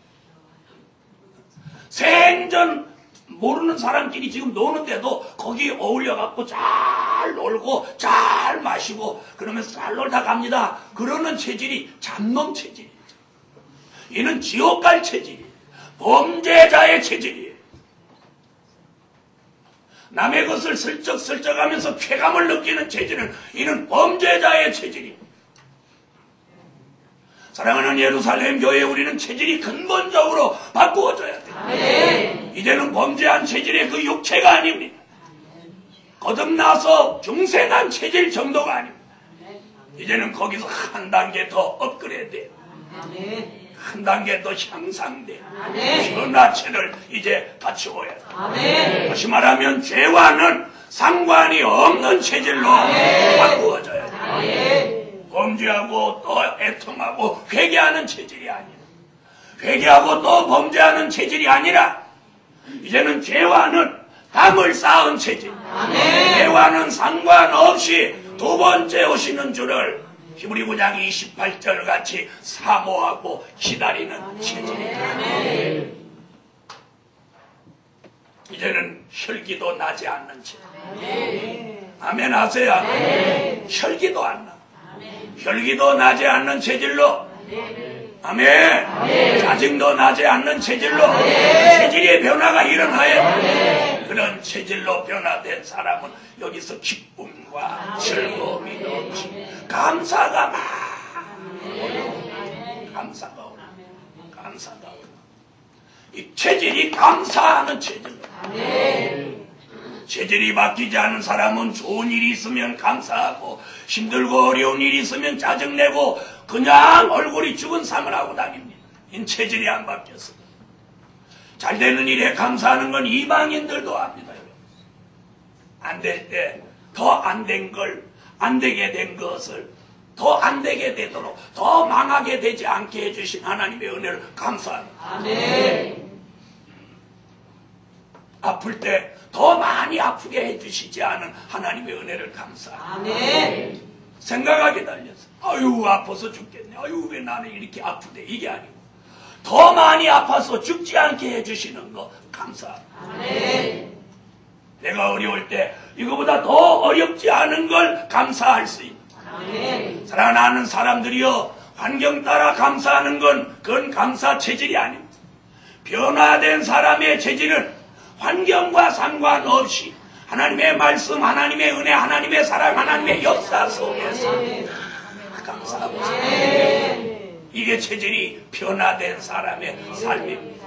생전 모르는 사람끼리 지금 노는데도 거기 어울려갖고 잘 놀고 잘 마시고 그러면서 잘 놀다 갑니다. 그러는 체질이 잡놈 체질이죠. 이는 지옥 갈 체질이에요. 범죄자의 체질이에요. 남의 것을 슬쩍슬쩍 하면서 쾌감을 느끼는 체질은 이는 범죄자의 체질입니다. 사랑하는 예루살렘 교회, 우리는 체질이 근본적으로 바꾸어져야 돼요. 아멘. 이제는 범죄한 체질의 그 육체가 아닙니다. 거듭나서 중생한 체질 정도가 아닙니다. 이제는 거기서 한 단계 더 업그레이드돼요. 한 단계 더 향상돼요. 변화체를 이제 갖추어야 돼요. 다시 말하면 죄와는 상관이 없는 체질로 바꾸어져야 돼요. 범죄하고 또 애통하고 회개하는 체질이 아니라, 회개하고 또 범죄하는 체질이 아니라 이제는 죄와는 담을 쌓은 체질, 죄와는 상관없이 두 번째 오시는 주를 히브리 9장 28절 같이 사모하고 기다리는 체질입니다. 이제는 혈기도 나지 않는 체질. 아멘 하세요. 혈기도 안 나. 혈기도 나지 않는 체질로, 아멘. 짜증도 나지 않는 체질로 체질의 변화가 일어나야 그런 체질로 변화된 사람은 여기서 기쁨과 즐거움이 넘치고 감사가 막 감사가 오나. 감사가 오나. 이 체질이 감사하는 체질입니다. 체질이 바뀌지 않은 사람은 좋은 일이 있으면 감사하고 힘들고 어려운 일이 있으면 짜증내고 그냥 얼굴이 죽은 삶을 하고 다닙니다. 이 체질이 안 바뀌었어. 잘 되는 일에 감사하는 건 이방인들도 합니다. 안 될 때 더 안 된 걸, 안 되게 된 것을 더 안 되게 되도록 더 망하게 되지 않게 해주신 하나님의 은혜를 감사합니다. 아멘. 아플 때 더 많이 아프게 해주시지 않은 하나님의 은혜를 감사합니다. 아멘. 생각하게 달려서 아유 아파서 죽겠네, 아유 왜 나는 이렇게 아프대, 이게 아니고 더 많이 아파서 죽지 않게 해주시는 거 감사합니다. 아멘. 내가 어려울 때 이거보다 더 어렵지 않은 걸 감사할 수 있는, 사랑하는 사람들이여, 환경 따라 감사하는 그건 감사 체질이 아닙니다. 변화된 사람의 체질은 환경과 상관없이 하나님의 말씀, 하나님의 은혜, 하나님의 사랑, 하나님의 역사 속에서 감사하고 있습니다. 이게 체질이 변화된 사람의 삶입니다.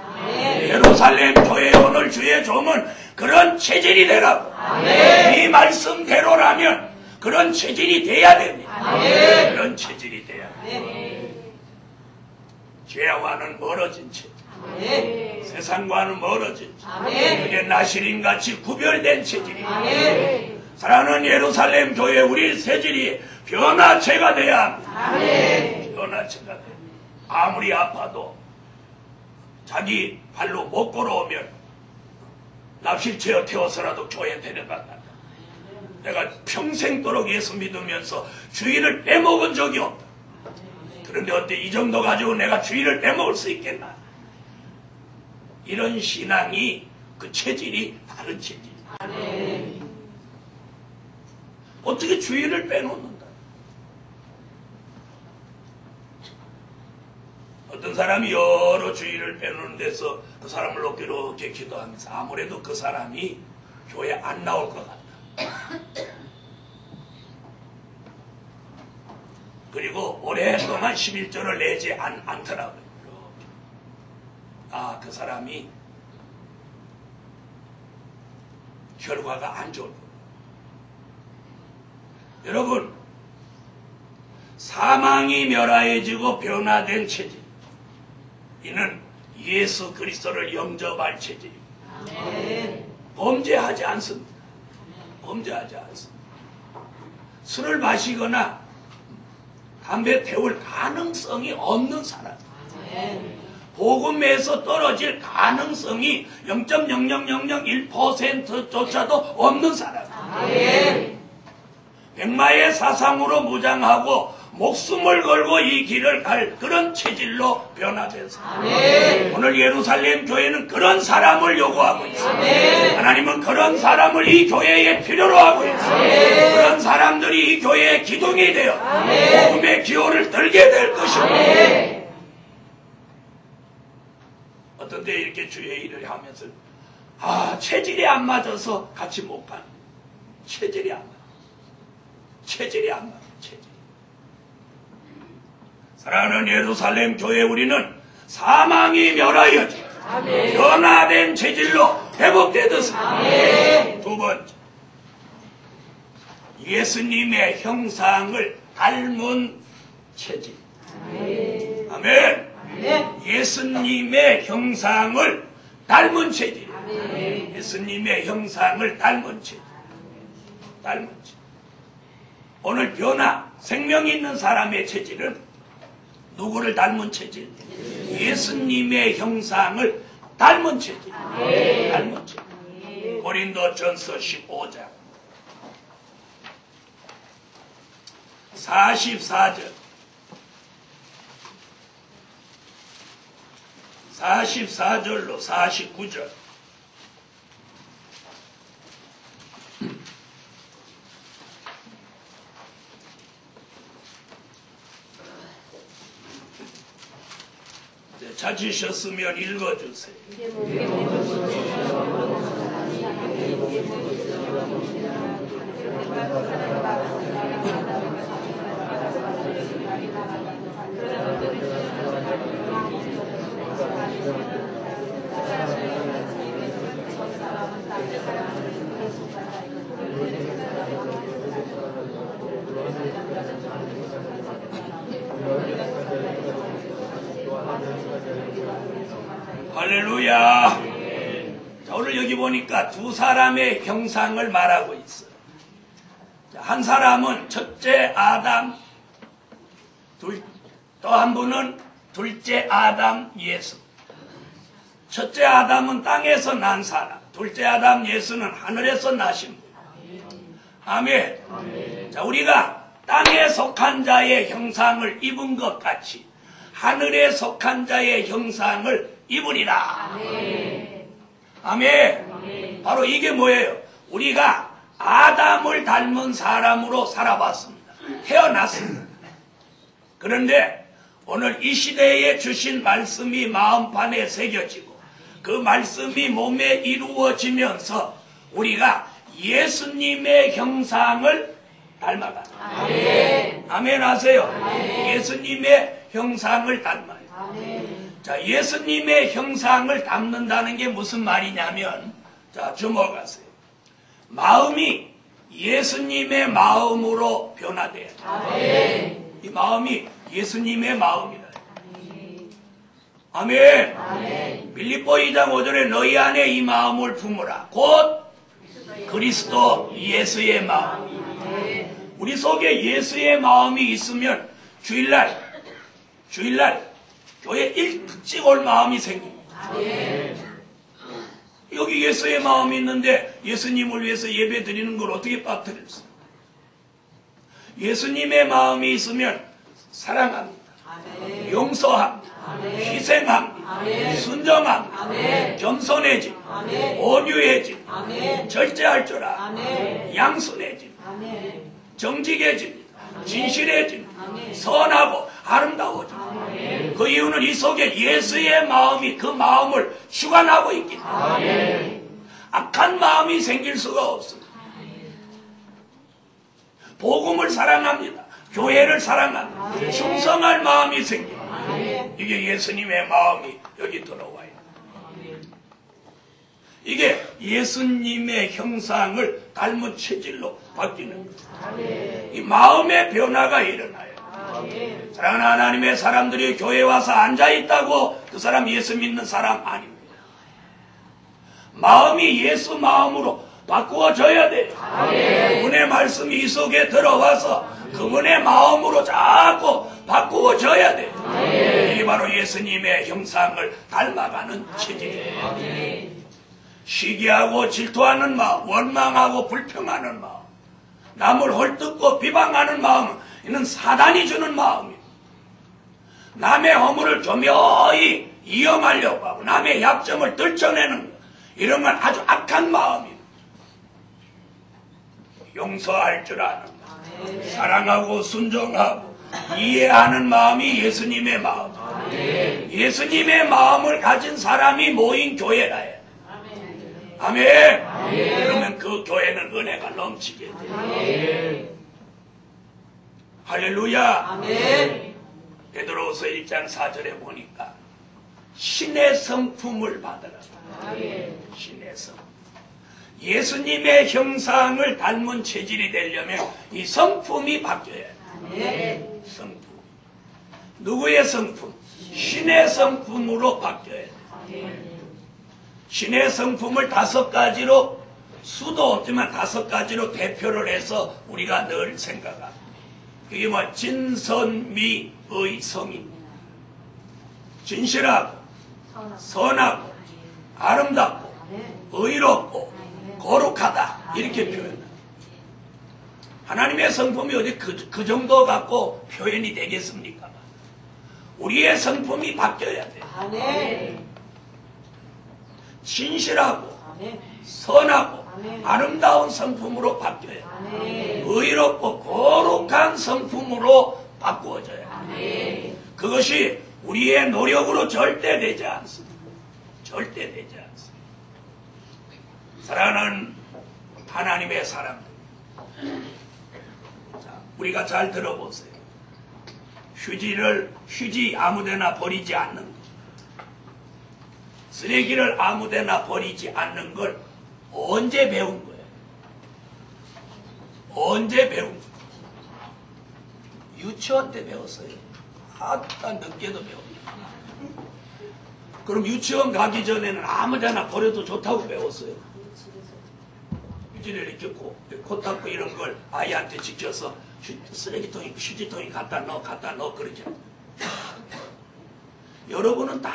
예루살렘 교회 오늘 주의 종은 그런 체질이 되라고. 이 말씀대로라면 그런 체질이 돼야 됩니다. 그런 체질이 돼야 됩니다. 죄와는 멀어진 체질, 세상과는 멀어진 체질, 그게 나시린같이 구별된 체질입니다. 사랑하는 예루살렘 교회, 우리 체질이 변화체가 돼야 합니다. 변화체가 돼야 합니다. 아무리 아파도 자기 발로 못 걸어오면 납실체어 태워서라도 교회 데려간다. 내가 평생도록 예수 믿으면서 주일을 빼먹은 적이 없다. 그런데 어때 이 정도 가지고 내가 주일을 빼먹을 수 있겠나? 이런 신앙이, 그 체질이 다른 체질이야. 어떻게 주일을 빼놓는다? 어떤 사람이 여러 주일을 빼놓는 데서 그 사람을 높게 이렇게 기도하면서 아무래도 그 사람이 교회 안 나올 것 같다. 그리고 오랫동안 11조를 내지 않더라고요. 아, 그 사람이 결과가 안 좋을 거예요. 여러분, 사망이 멸하여지고 변화된 체질, 이는 예수 그리스도를 영접할 체질입니다. 범죄하지 않습니다. 범죄하지 않습니다. 술을 마시거나 담배 태울 가능성이 없는 사람, 복음에서 떨어질 가능성이 0.00001%조차도 없는 사람, 백마의 사상으로 무장하고 목숨을 걸고 이 길을 갈 그런 체질로 변화된 사람. 오늘 예루살렘 교회는 그런 사람을 요구하고 있습니다. 하나님은 그런 사람을 이 교회에 필요로 하고 있습니다. 그런 사람들이 이 교회의 기둥이 되어 복음의 기호를 들게 될 것입니다. 어떤 때 이렇게 주의 일을 하면서 체질이 안 맞아서 같이 못 가는, 체질이 안 맞아. 체질이 안 맞아. 체질. 사랑하는 예루살렘 교회, 우리는 사망이 멸하여져 변화된 체질로 회복되듯이. 두 번째, 예수님의 형상을 닮은 체질. 아멘. 예수님의 형상을 닮은 체질. 예수님의 형상을 닮은 체질. 닮은 체질. 오늘 변화, 생명이 있는 사람의 체질은 누구를 닮은 체질? 예수님의 형상을 닮은 체질. 닮은 체질. 고린도전서 15장 44절 44절로 49절. 찾으셨으면 읽어주세요. 할렐루야. 자, 오늘 여기 보니까 두 사람의 형상을 말하고 있어요. 한 사람은 첫째 아담, 또 한 분은 둘째 아담 예수. 첫째 아담은 땅에서 난 사람, 둘째 아담 예수는 하늘에서 나신 분. 아멘. 자, 우리가 땅에 속한 자의 형상을 입은 것 같이 하늘에 속한 자의 형상을 입으리라. 아멘. 바로 이게 뭐예요? 우리가 아담을 닮은 사람으로 살아봤습니다. 태어났습니다. 그런데 오늘 이 시대에 주신 말씀이 마음판에 새겨지고 그 말씀이 몸에 이루어지면서 우리가 예수님의 형상을 닮아가는. 아멘. 아멘 하세요. 아멘. 예수님의 형상을 닮아요. 아멘. 자, 예수님의 형상을 닮는다는 게 무슨 말이냐면, 자, 주목하세요. 마음이 예수님의 마음으로 변화돼요. 아멘. 이 마음이 예수님의 마음이다. 아멘. 아멘. 빌립보 2장 5절에 너희 안에 이 마음을 품으라. 곧 그리스도 예수의 마음. 아멘. 우리 속에 예수의 마음이 있으면 주일날 교회 일찍 올 마음이 생깁니다. 아멘. 여기 예수의 마음이 있는데 예수님을 위해서 예배 드리는 걸 어떻게 빠뜨렸어요? 예수님의 마음이 있으면 사랑합니다. 아멘. 용서합니다. 아멘. 희생합니다. 아멘. 순정합니다. 아멘. 겸손해짐, 아멘. 온유해짐, 아멘. 절제할 줄 알아, 아멘. 양순해짐, 아멘. 정직해짐, 진실해짐, 아멘. 선하고 아름다워짐. 아멘. 그 이유는 이 속에 예수의 마음이 그 마음을 주관하고 있기 때문에 아멘. 악한 마음이 생길 수가 없습니다. 복음을 사랑합니다. 교회를 사랑합니다. 아멘. 충성할 마음이 생깁니다. 아멘. 이게 예수님의 마음이 여기 들어와요. 아멘. 이게 예수님의 형상을 닮은 체질로 바뀌는 거예요. 아멘. 이 마음의 변화가 일어나요. 아멘. 사랑하는 하나님의 사람들이 교회에 와서 앉아있다고 그 사람 예수 믿는 사람 아닙니다. 마음이 예수 마음으로 바꾸어져야 돼요. 아멘. 그분의 말씀이 이 속에 들어와서 그분의 마음으로 자꾸 바꾸어져야 돼요. 아멘. 이게 바로 예수님의 형상을 닮아가는 체질이에요. 아멘. 시기하고 질투하는 마음, 원망하고 불평하는 마음, 남을 헐뜯고 비방하는 마음은 이는 사단이 주는 마음이에요. 남의 허물을 교묘히 이용하려고 하고 남의 약점을 들춰내는 것, 이런 건 아주 악한 마음이에요. 용서할 줄 아는 마음, 사랑하고 순종하고 이해하는 마음이 예수님의 마음. 예수님의 마음을 가진 사람이 모인 교회라 해요. 아멘. 아멘. 그러면 그 교회는 은혜가 넘치게 돼요. 아멘. 할렐루야. 아멘. 베드로후서 1장 4절에 보니까 신의 성품을 받으라. 아멘. 신의 성품. 예수님의 형상을 닮은 체질이 되려면 이 성품이 바뀌어야 해요. 아멘. 성품. 누구의 성품? 신의 성품으로 바뀌어야 돼요. 아멘. 신의 성품을 5가지로, 수도 없지만 5가지로 대표를 해서 우리가 늘 생각합니다. 그게 뭐 진선미의 성입니다. 진실하고 선하고 아름답고 의롭고 거룩하다, 이렇게 표현합니다. 하나님의 성품이 어디 그 정도 갖고 표현이 되겠습니까? 우리의 성품이 바뀌어야 돼요. 아멘. 진실하고 아멘. 선하고 아멘. 아름다운 성품으로 바뀌어야 돼요. 의롭고 거룩한 성품으로 바꾸어져야 돼요. 그것이 우리의 노력으로 절대 되지 않습니다. 절대 되지 않습니다. 사랑하는 하나님의 사람들, 자, 우리가 잘 들어보세요. 휴지 아무데나 버리지 않는 것, 쓰레기를 아무데나 버리지 않는 걸 언제 배운 거예요? 언제 배운 거예요? 유치원 때 배웠어요. 아따 늦게도 배웁니다. 그럼 유치원 가기 전에는 아무데나 버려도 좋다고 배웠어요. 휴지를 이렇게 코 닦고 이런 걸 아이한테 지켜서 쓰레기통에 휴지통에 갖다 넣어 그러죠. 여러분은 다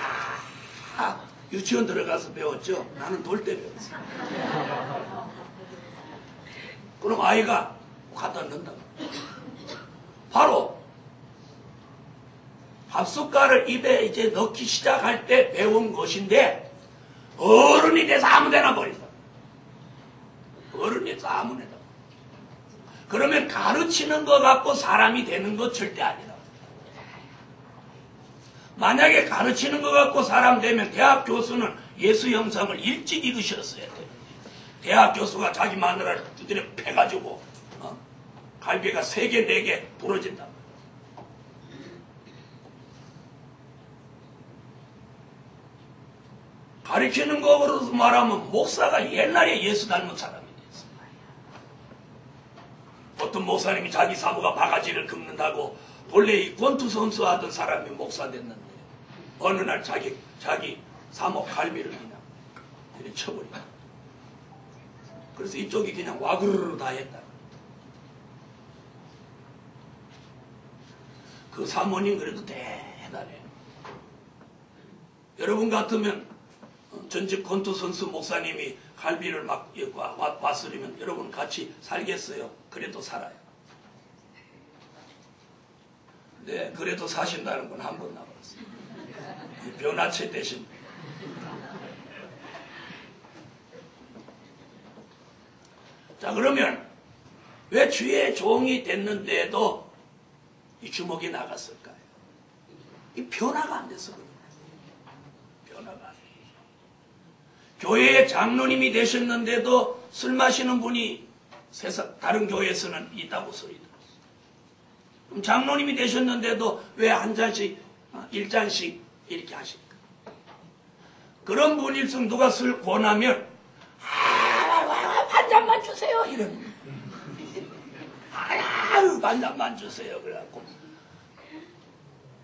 유치원 들어가서 배웠죠? 나는 돌 때 배웠어요. 그럼 아이가 갖다 넣는다. 바로 밥숟갈을 입에 이제 넣기 시작할 때 배운 것인데, 어른이 돼서 아무데나 버린다. 어른이 돼서 아무데나. 그런 그러면 가르치는 것 갖고 사람이 되는 것 절대 아니다. 만약에 가르치는 것 갖고 사람 되면 대학 교수는 예수 형상을 일찍 읽으셨어야 돼요. 대학 교수가 자기 마누라를 두드려 패가지고 갈비가 3개, 4개 부러진다. 가르치는 거로 말하면 목사가 옛날에 예수 닮은 사람이 됐어요. 어떤 목사님이 자기 사모가 바가지를 긁는다고 본래 이 권투 선수 하던 사람이 목사 됐는데 어느 날 자기 사모 갈비를 그냥 이렇게 쳐버리고 그래서 이쪽이 그냥 와그르르 다 했다. 그 사모님 그래도 대단해요. 여러분 같으면 전직 권투 선수 목사님이 갈비를 막 왔으면 여러분 같이 살겠어요? 그래도 살아요. 네, 그래도 사신다는 건 한 번 남았어요. 변화체 대신. 자, 그러면 왜 주의 종이 됐는데도 이 주먹이 나갔을까요? 이 변화가 안 돼서 그래요. 변화가 안 돼요. 교회의 장로님이 되셨는데도 술 마시는 분이 다른 교회에서는 있다고 소리 들었어요. 그럼 장로님이 되셨는데도 왜 한 잔씩, 1잔씩 이렇게 하실까? 그런 분일수록 누가 술 권하면 한 잔만 주세요 이러는 거예요. 한 잔만 주세요. 그래갖고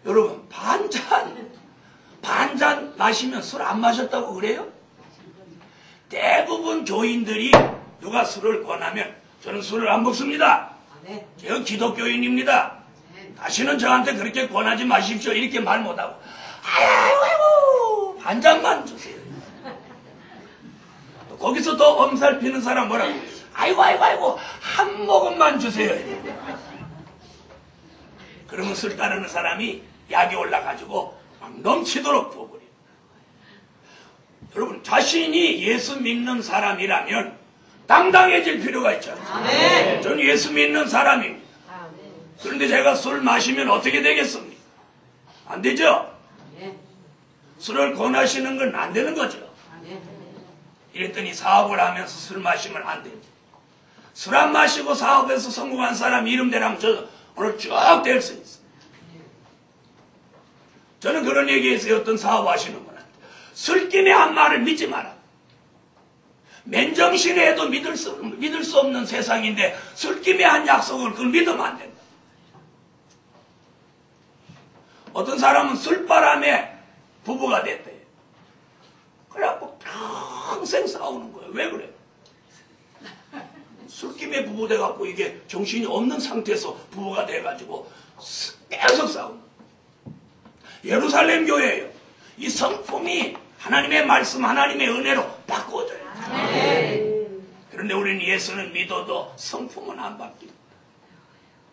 여러분 반잔 마시면 술 안 마셨다고 그래요? 대부분 교인들이 누가 술을 권하면 저는 술을 안 먹습니다. 제가 기독교인입니다. 다시는 저한테 그렇게 권하지 마십시오. 이렇게 말 못하고 아이고 한 잔만 주세요. 거기서 더 엄살 피는 사람 뭐라고? 아이고 한 모금만 주세요. 그러면 술 따르는 사람이 약이 올라가지고 막 넘치도록 부어버려요. 여러분 자신이 예수 믿는 사람이라면 당당해질 필요가 있잖아요. 저는 예수 믿는 사람입니다. 그런데 제가 술 마시면 어떻게 되겠습니까? 안 되죠? 술을 권하시는 건 안 되는 거죠. 이랬더니 사업을 하면서 술 마시면 안 됩니다. 술 안 마시고 사업에서 성공한 사람 이름대로 저 오늘 쭉 될 수 있어요. 저는 그런 얘기했어요. 어떤 사업하시는 분한테. 술김에 한 말을 믿지 마라. 맨정신에 해도 믿을 수 없는 세상인데 술김에 한 약속을 그걸 믿으면 안 된다. 어떤 사람은 술바람에 부부가 됐대요. 그래갖고 평생 싸우는 거예요. 왜 그래? 술김에 부부 돼갖고 이게 정신이 없는 상태에서 부부가 돼가지고 계속 싸우는 거예요. 예루살렘 교회예요. 이 성품이 하나님의 말씀, 하나님의 은혜로 바꿔줘요. 그런데 우리는 예수는 믿어도 성품은 안 바뀝니다.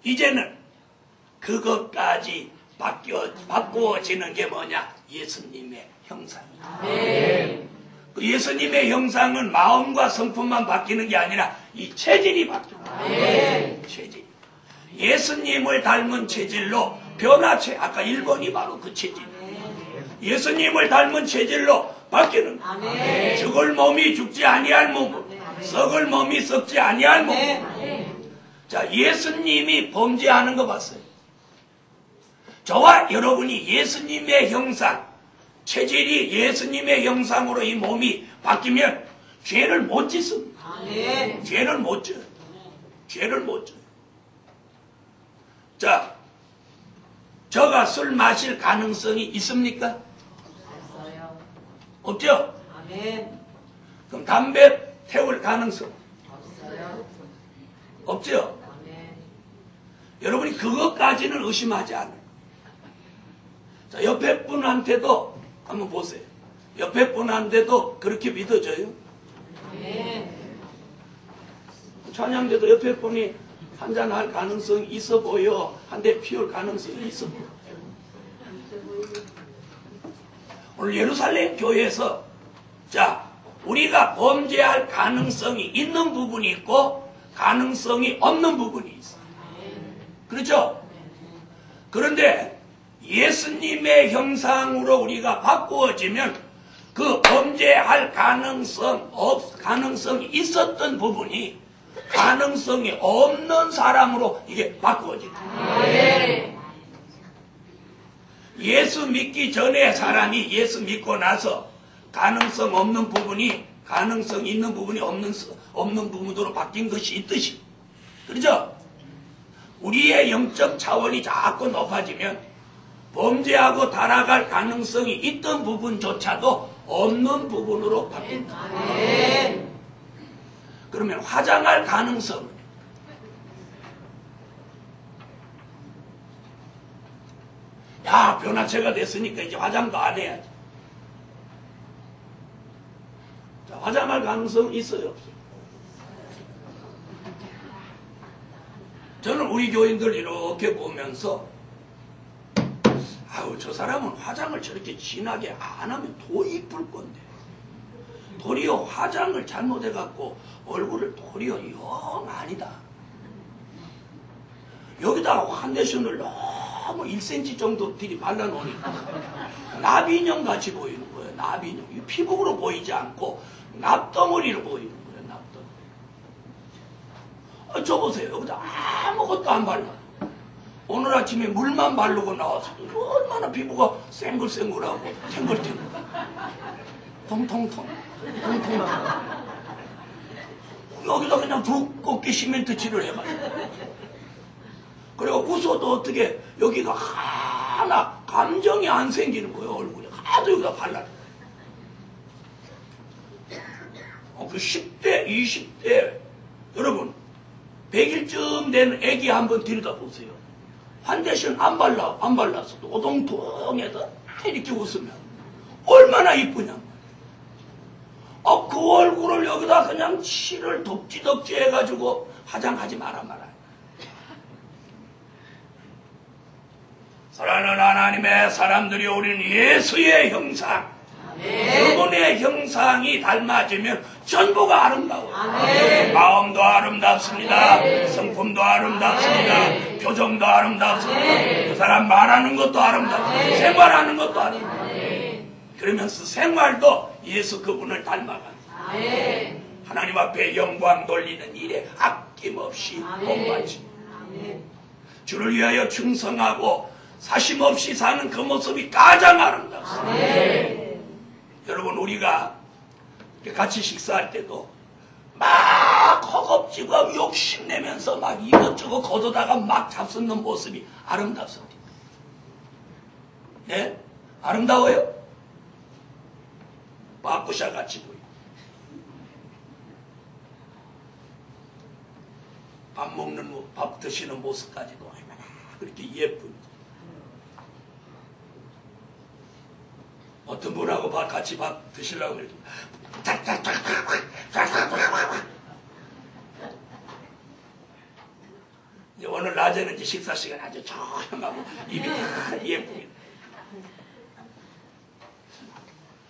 이제는 그것까지 바꾸어지는 게 뭐냐? 예수님의 형상입니다. 그 예수님의 형상은 마음과 성품만 바뀌는 게 아니라 이 체질이 바뀝니다. 체질. 예수님을 닮은 체질로 변화체, 아까 1번이 바로 그 체질. 예수님을 닮은 체질로 바뀌는 거예요. 죽을 몸이 죽지 아니할 몸으로, 썩을 몸이 썩지 아니할 몸으로. 자, 예수님이 범죄하는 거 봤어요. 저와 여러분이 예수님의 형상, 체질이 예수님의 형상으로 이 몸이 바뀌면 죄를 못 짓습니다. 죄를 못 져요. 죄를 못 져요. 자, 저가 술 마실 가능성이 있습니까? 없어요. 없죠? 그럼 담배 태울 가능성? 없어요. 없죠? 여러분이 그것까지는 의심하지 않아요. 자, 옆에 분한테도 한번 보세요. 옆에 분한테도 그렇게 믿어져요? 찬양대도 옆에 분이 한잔할 가능성이 있어 보여. 한 대 피울 가능성이 있어 보여. 오늘 예루살렘 교회에서 자, 우리가 범죄할 가능성이 있는 부분이 있고 가능성이 없는 부분이 있어요. 그렇죠? 그런데 예수님의 형상으로 우리가 바꾸어지면 그 범죄할 가능성이 있었던 부분이 가능성이 없는 사람으로 이게 바꾸어집니다. 예수 믿기 전에 사람이 예수 믿고 나서 가능성 없는 부분이 가능성 있는 부분이 없는 부분으로 바뀐 것이 있듯이, 그렇죠? 우리의 영적 차원이 자꾸 높아지면 범죄하고 달아갈 가능성이 있던 부분조차도 없는 부분으로 바뀐다. 그러면 화장할 가능성, 야, 변화체가 됐으니까 이제 화장도 안 해야지. 자, 화장할 가능성 있어요, 없어요? 저는 우리 교인들 이렇게 보면서 아우, 저 사람은 화장을 저렇게 진하게 안 하면 더 이쁠 건데 도리어 화장을 잘못해갖고 얼굴을 도리어 영 아니다. 여기다가 환데이션을 너무 1cm 정도 들이 발라놓으니까 나비인형 같이 보이는 거예요. 나비인형. 피부로 보이지 않고 납덩어리로 보이는 거예요. 납덩어리. 저 보세요. 여기다 아무것도 안 발라. 오늘 아침에 물만 바르고 나와서 얼마나 피부가 쌩글쌩글하고 탱글탱글, 통통통, 통통통. 여기다 그냥 두껍게 시멘트 칠을 해봐요. 그리고 웃어도 어떻게 여기가 하나 감정이 안 생기는 거예요. 얼굴에 하도 여기다 발라. 그 10대, 20대 여러분 100일쯤 된 애기 한번 들여다보세요. 환데이션 안 발랐어도 오동통에다 이렇게 웃으면 얼마나 이쁘냐. 그 얼굴을 여기다 그냥 칠을 덕지덕지 해가지고 화장하지 마라. 사랑하는 하나님의 사람들이 우리는 예수의 형상, 그분의 형상이 닮아지면 전부가 아름다워요. 마음도 아름답습니다. 성품도 아름답습니다. 표정도 아름답습니다. 그 사람 말하는 것도 아름답습니다. 생활하는 것도 아름답습니다. 그러면서 생활도 예수 그분을 닮아갑니다. 하나님 앞에 영광 돌리는 일에 아낌없이 본받칩니다. 주를 위하여 충성하고 사심없이 사는 그 모습이 가장 아름답습니다. 여러분, 우리가 같이 식사할 때도 막 허겁지겁 욕심내면서 막 이것저것 걷어다가 막 잡수는 모습이 아름답습니다. 네? 아름다워요? 빠꾸샤 같이 보여. 밥 드시는 모습까지도 얼마나 그렇게 예쁩니다. 어떤 분하고 같이 밥 드시려고 그래도 이제 오늘 낮에는 이제 식사 시간 아주 조용하고 입이 다 예쁘게.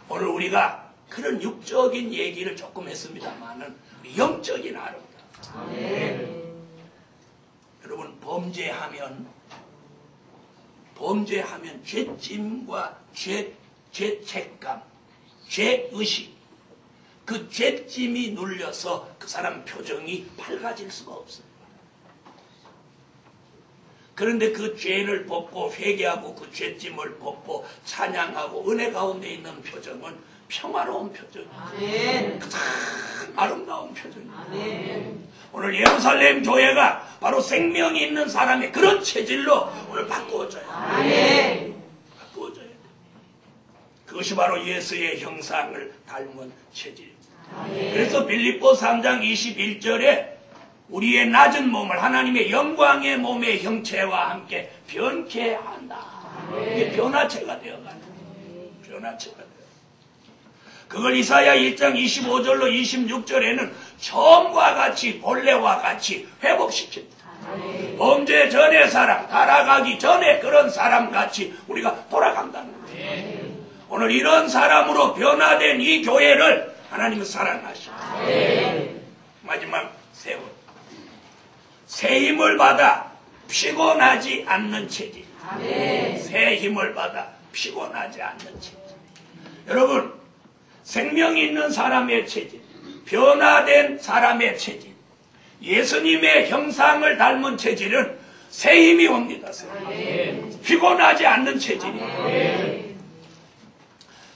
오늘 우리가 그런 육적인 얘기를 조금 했습니다만은 영적인 아름다움. 여러분, 범죄하면 죄짐과 죄책감, 죄의식, 그 죄짐이 눌려서 그 사람 표정이 밝아질 수가 없어요. 그런데 그 죄를 벗고 회개하고 그 죄짐을 벗고 찬양하고 은혜 가운데 있는 표정은 평화로운 표정이에요. 가장 아름다운 표정이에요. 오늘 예루살렘 교회가 바로 생명이 있는 사람의 그런 체질로 오늘 바꾸어져요. 바꾸어져야 돼요. 그것이 바로 예수의 형상을 닮은 체질입니다. 그래서 빌립보 3장 21절에 우리의 낮은 몸을 하나님의 영광의 몸의 형체와 함께 변케 한다. 이게 변화체가 되어가는 거예요. 변화체가 되어. 그걸 이사야 1장 25절로 26절에는 처음과 같이 본래와 같이 회복시킵니다. 범죄 전의 사람, 따라가기 전에 그런 사람 같이 우리가 돌아간다는 거예요. 오늘 이런 사람으로 변화된 이 교회를 하나님은 사랑하십니다. 마지막 세월. 새 힘을 받아 피곤하지 않는 체질. 새 힘을 받아 피곤하지 않는 체질. 여러분, 생명이 있는 사람의 체질, 변화된 사람의 체질, 예수님의 형상을 닮은 체질은 새 힘이 옵니다. 피곤하지 않는 체질이에요.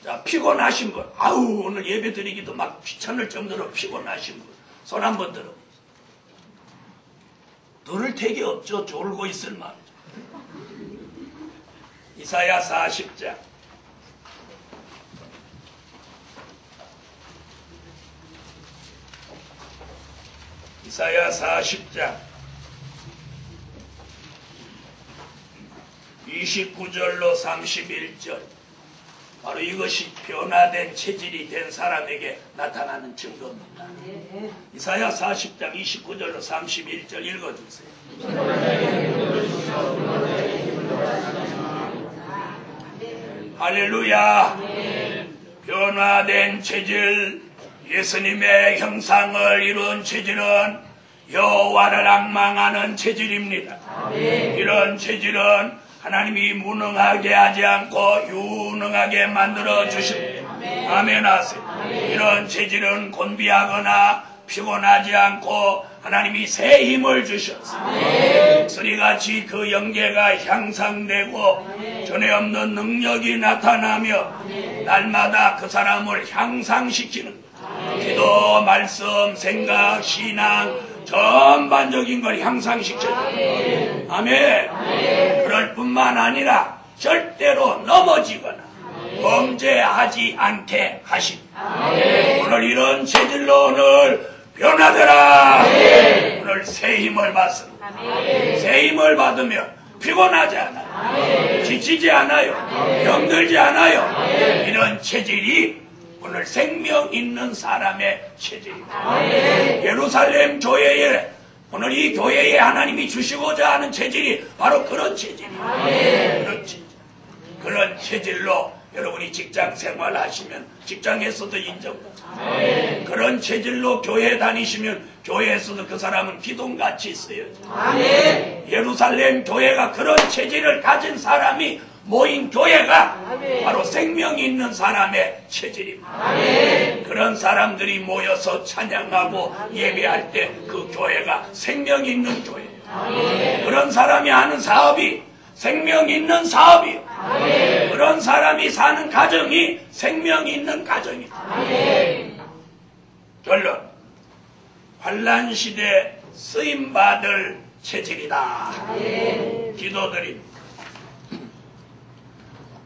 자, 피곤하신 분, 아우 오늘 예배 드리기도 막 귀찮을 정도로 피곤하신 분, 손 한번 들어. 들을 택이 없죠. 졸고 있을 만하죠. 이사야 40장 이사야 40장 29절로 31절. 바로 이것이 변화된 체질이 된 사람에게 나타나는 증거입니다. 이사야 40장 29절로 31절 읽어주세요. 할렐루야. 변화된 체질, 예수님의 형상을 이룬 체질은 여호와를 앙망하는 체질입니다. 이런 체질은 하나님이 무능하게 하지 않고 유능하게 만들어 주십니다. 아멘 하세요. 이런 체질은 곤비하거나 피곤하지 않고 하나님이 새 힘을 주셨어요. 소리같이 그 영계가 향상되고 전에 없는 능력이 나타나며 날마다 그 사람을 향상시키는 거예요. 기도, 말씀, 생각, 신앙 전반적인 걸 향상시켜줘요. 아멘. 그럴 뿐만 아니라 절대로 넘어지거나 범죄하지 않게 하십니다. 오늘 이런 체질로 오늘 변화되라. 오늘 새 힘을 받습니다. 새 힘을 받으면 피곤하지 않아요. 지치지 않아요. 병들지 않아요. 이런 체질이 오늘 생명 있는 사람의 체질입니다. 예루살렘 교회에 오늘 이 교회에 하나님이 주시고자 하는 체질이 바로 그런 체질입니다. 그런 체질. 그런 체질로 여러분이 직장 생활하시면 직장에서도 인정받아요. 그런 체질로 교회 다니시면 교회에서도 그 사람은 기둥같이 있어요. 예루살렘 교회가 그런 체질을 가진 사람이 모인 교회가 바로 생명이 있는 사람의 체질입니다. 그런 사람들이 모여서 찬양하고 예배할 때 그 교회가 생명이 있는 교회예요. 그런 사람이 하는 사업이 생명이 있는 사업이에요. 그런 사람이 사는 가정이 생명이 있는 가정입니다. 결론, 환난시대 쓰임받을 체질이다. 기도드립니다.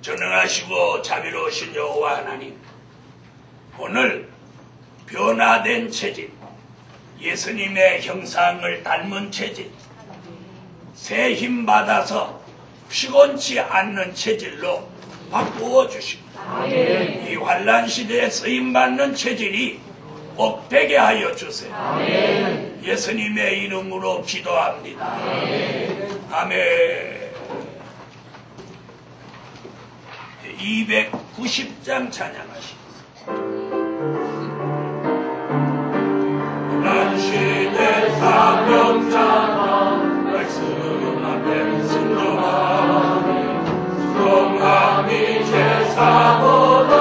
전능하시고 자비로우신 여호와 하나님, 오늘 변화된 체질, 예수님의 형상을 닮은 체질, 새 힘 받아서 피곤치 않는 체질로 바꾸어 주십니다. 이 환난 시대에 쓰임 받는 체질이 꼭 되게 하여 주세요. 예수님의 이름으로 기도합니다. 아멘. 290장 찬양하시겠습니다. 환난 시대 사명자가 말씀 앞에 순종하니 순종함이 제사보다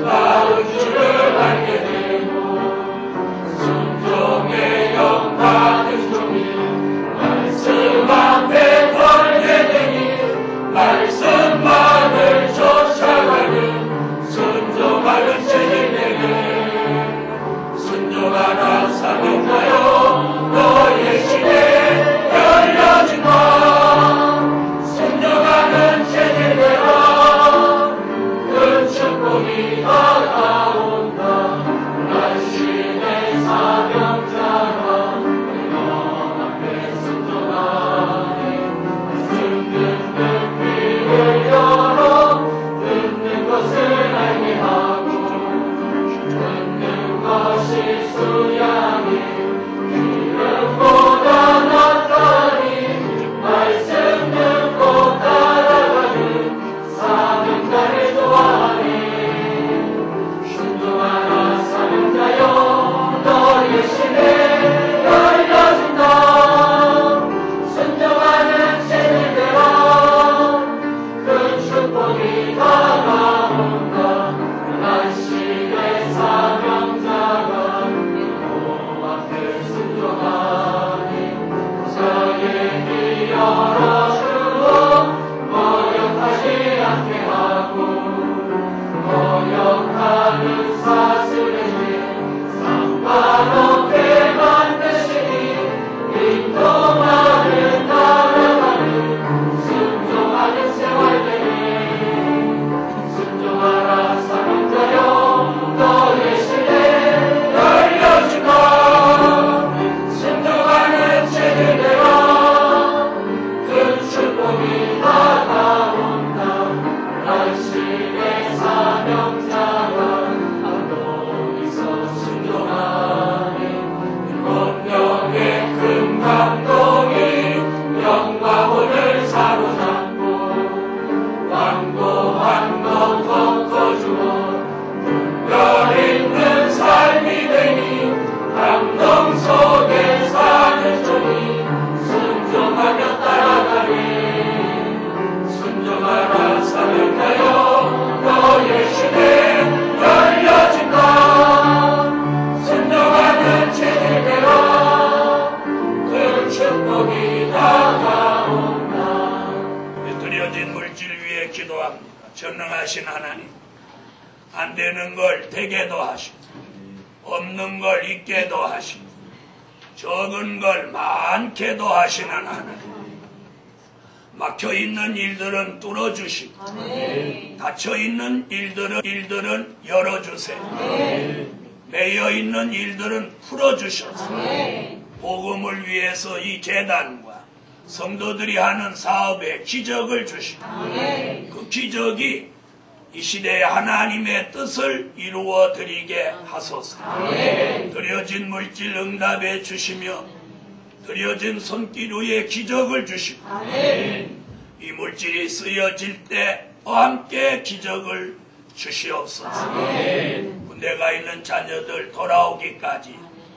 나은 줄을 알게 되고 순종의 영 받은 종이 말씀 앞에 걸게 되니 말씀만을 쫓아가는 순종한 드려진 물질 위에 기도합니다. 전능하신 하나님, 안 되는 걸 되게도 하시고 없는 걸 있게도 하시고 적은 걸 많게도 하시는 하나님, 막혀있는 일들은 뚫어주시고 닫혀있는 일들은 열어주세요. 매여있는 일들은 풀어주셔서 복음을 위해서 이 재단과 성도들이 하는 사업에 기적을 주시고 그 기적이 이 시대에 하나님의 뜻을 이루어 드리게 하소서. 드려진 물질 응답해 주시며 드려진 손길 위에 기적을 주시고 이 물질이 쓰여질 때와 함께 기적을 주시옵소서. 군대가 있는 자녀들 돌아오기까지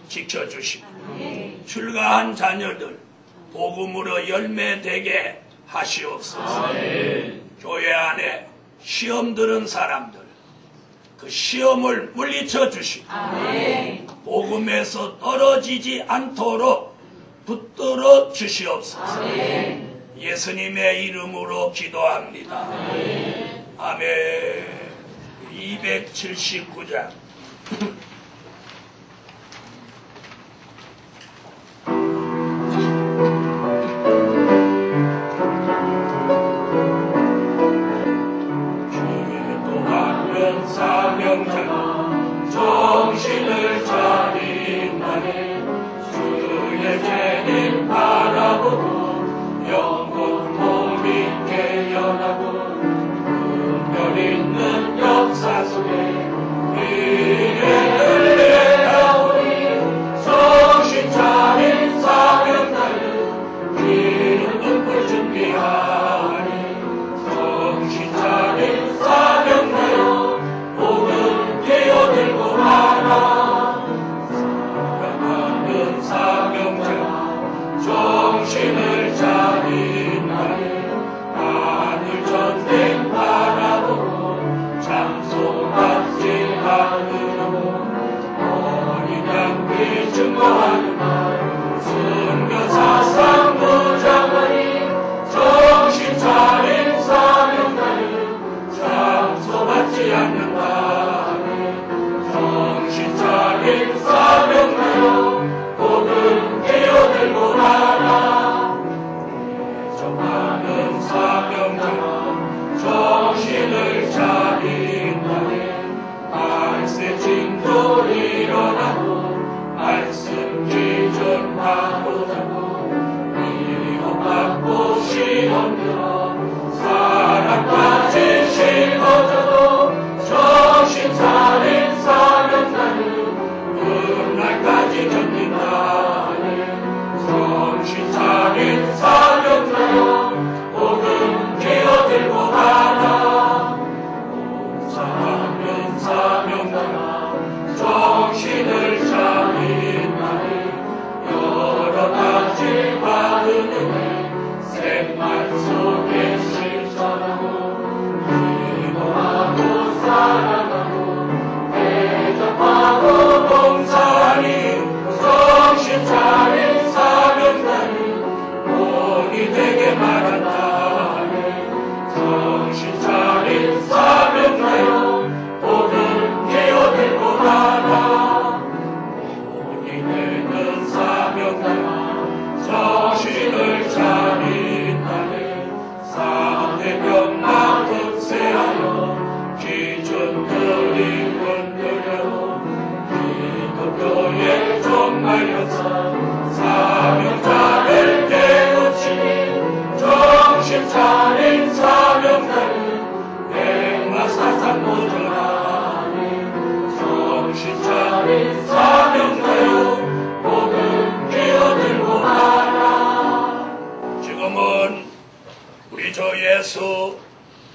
지켜주시고 출가한 자녀들 복음으로 열매되게 하시옵소서. 교회 안에 시험 들은 사람들 그 시험을 물리쳐 주시고 복음에서 떨어지지 않도록 붙들어 주시옵소서. 예수님의 이름으로 기도합니다. 아멘. 279장 기도하는 사명자가 정신을 차린 날에 주의 재림 바라보고 영혼 몸이 깨어나고 은별 있는 역사 속에 미래를 내다보니 정신 차린 사명자는 이른 눈물 준비하니 정신 차린 사명자여 복음 끼어들고 가라. 사랑하는 사명자가 정신을 차린 날에 하늘 전쟁 바라보고 장소받지 않으려고 어린 양귀 증거하는 날 순교사상 무장하니 정신 차린 사명자는 장소받지 않는다니 정신 차린 사명자여 복음 끼어들고 가라. 정하는 사명자가 정신을 차린 날에 말세 징조 일어나고 말씀 기준 바로잡고 미혹받고 시험 들어 사랑까지 씹어져도 정신 차린 사명자는 끝날까지 견딘다니 정신 차린 사명자여 복음 끼어들고 가라. 사랑하는 사명자가 정신을 차린 날에 여러 가지 받은 은혜 생활 속에 실천하고 기도하고 사랑하고 대접하고 봉사하니 정신 차린 사명자는 본이 되게 말한다네. 정신 차린 사명자여 복음 끼어들고 가라. 본이 되는 사명자가 정신을 차린 날에 사대병마 급세하여 기준들이 흔들려 기독교의 종말려서 사명자를 깨우치니 정신 차린 사명자는 백마사상 모전하니 정신 차린 사명자여 복음 끼어들고 가라. 지금은 우리 주 예수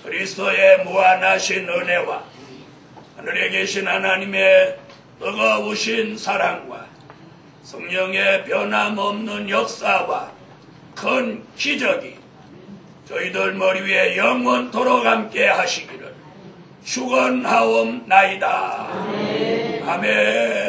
그리스도의 무한하신 은혜와 하늘에 계신 하나님의 뜨거우신 사랑과 성령의 변함없는 역사와 큰 기적이 저희들 머리 위에 영원토록 함께 하시기를 축원하옵나이다. 아멘.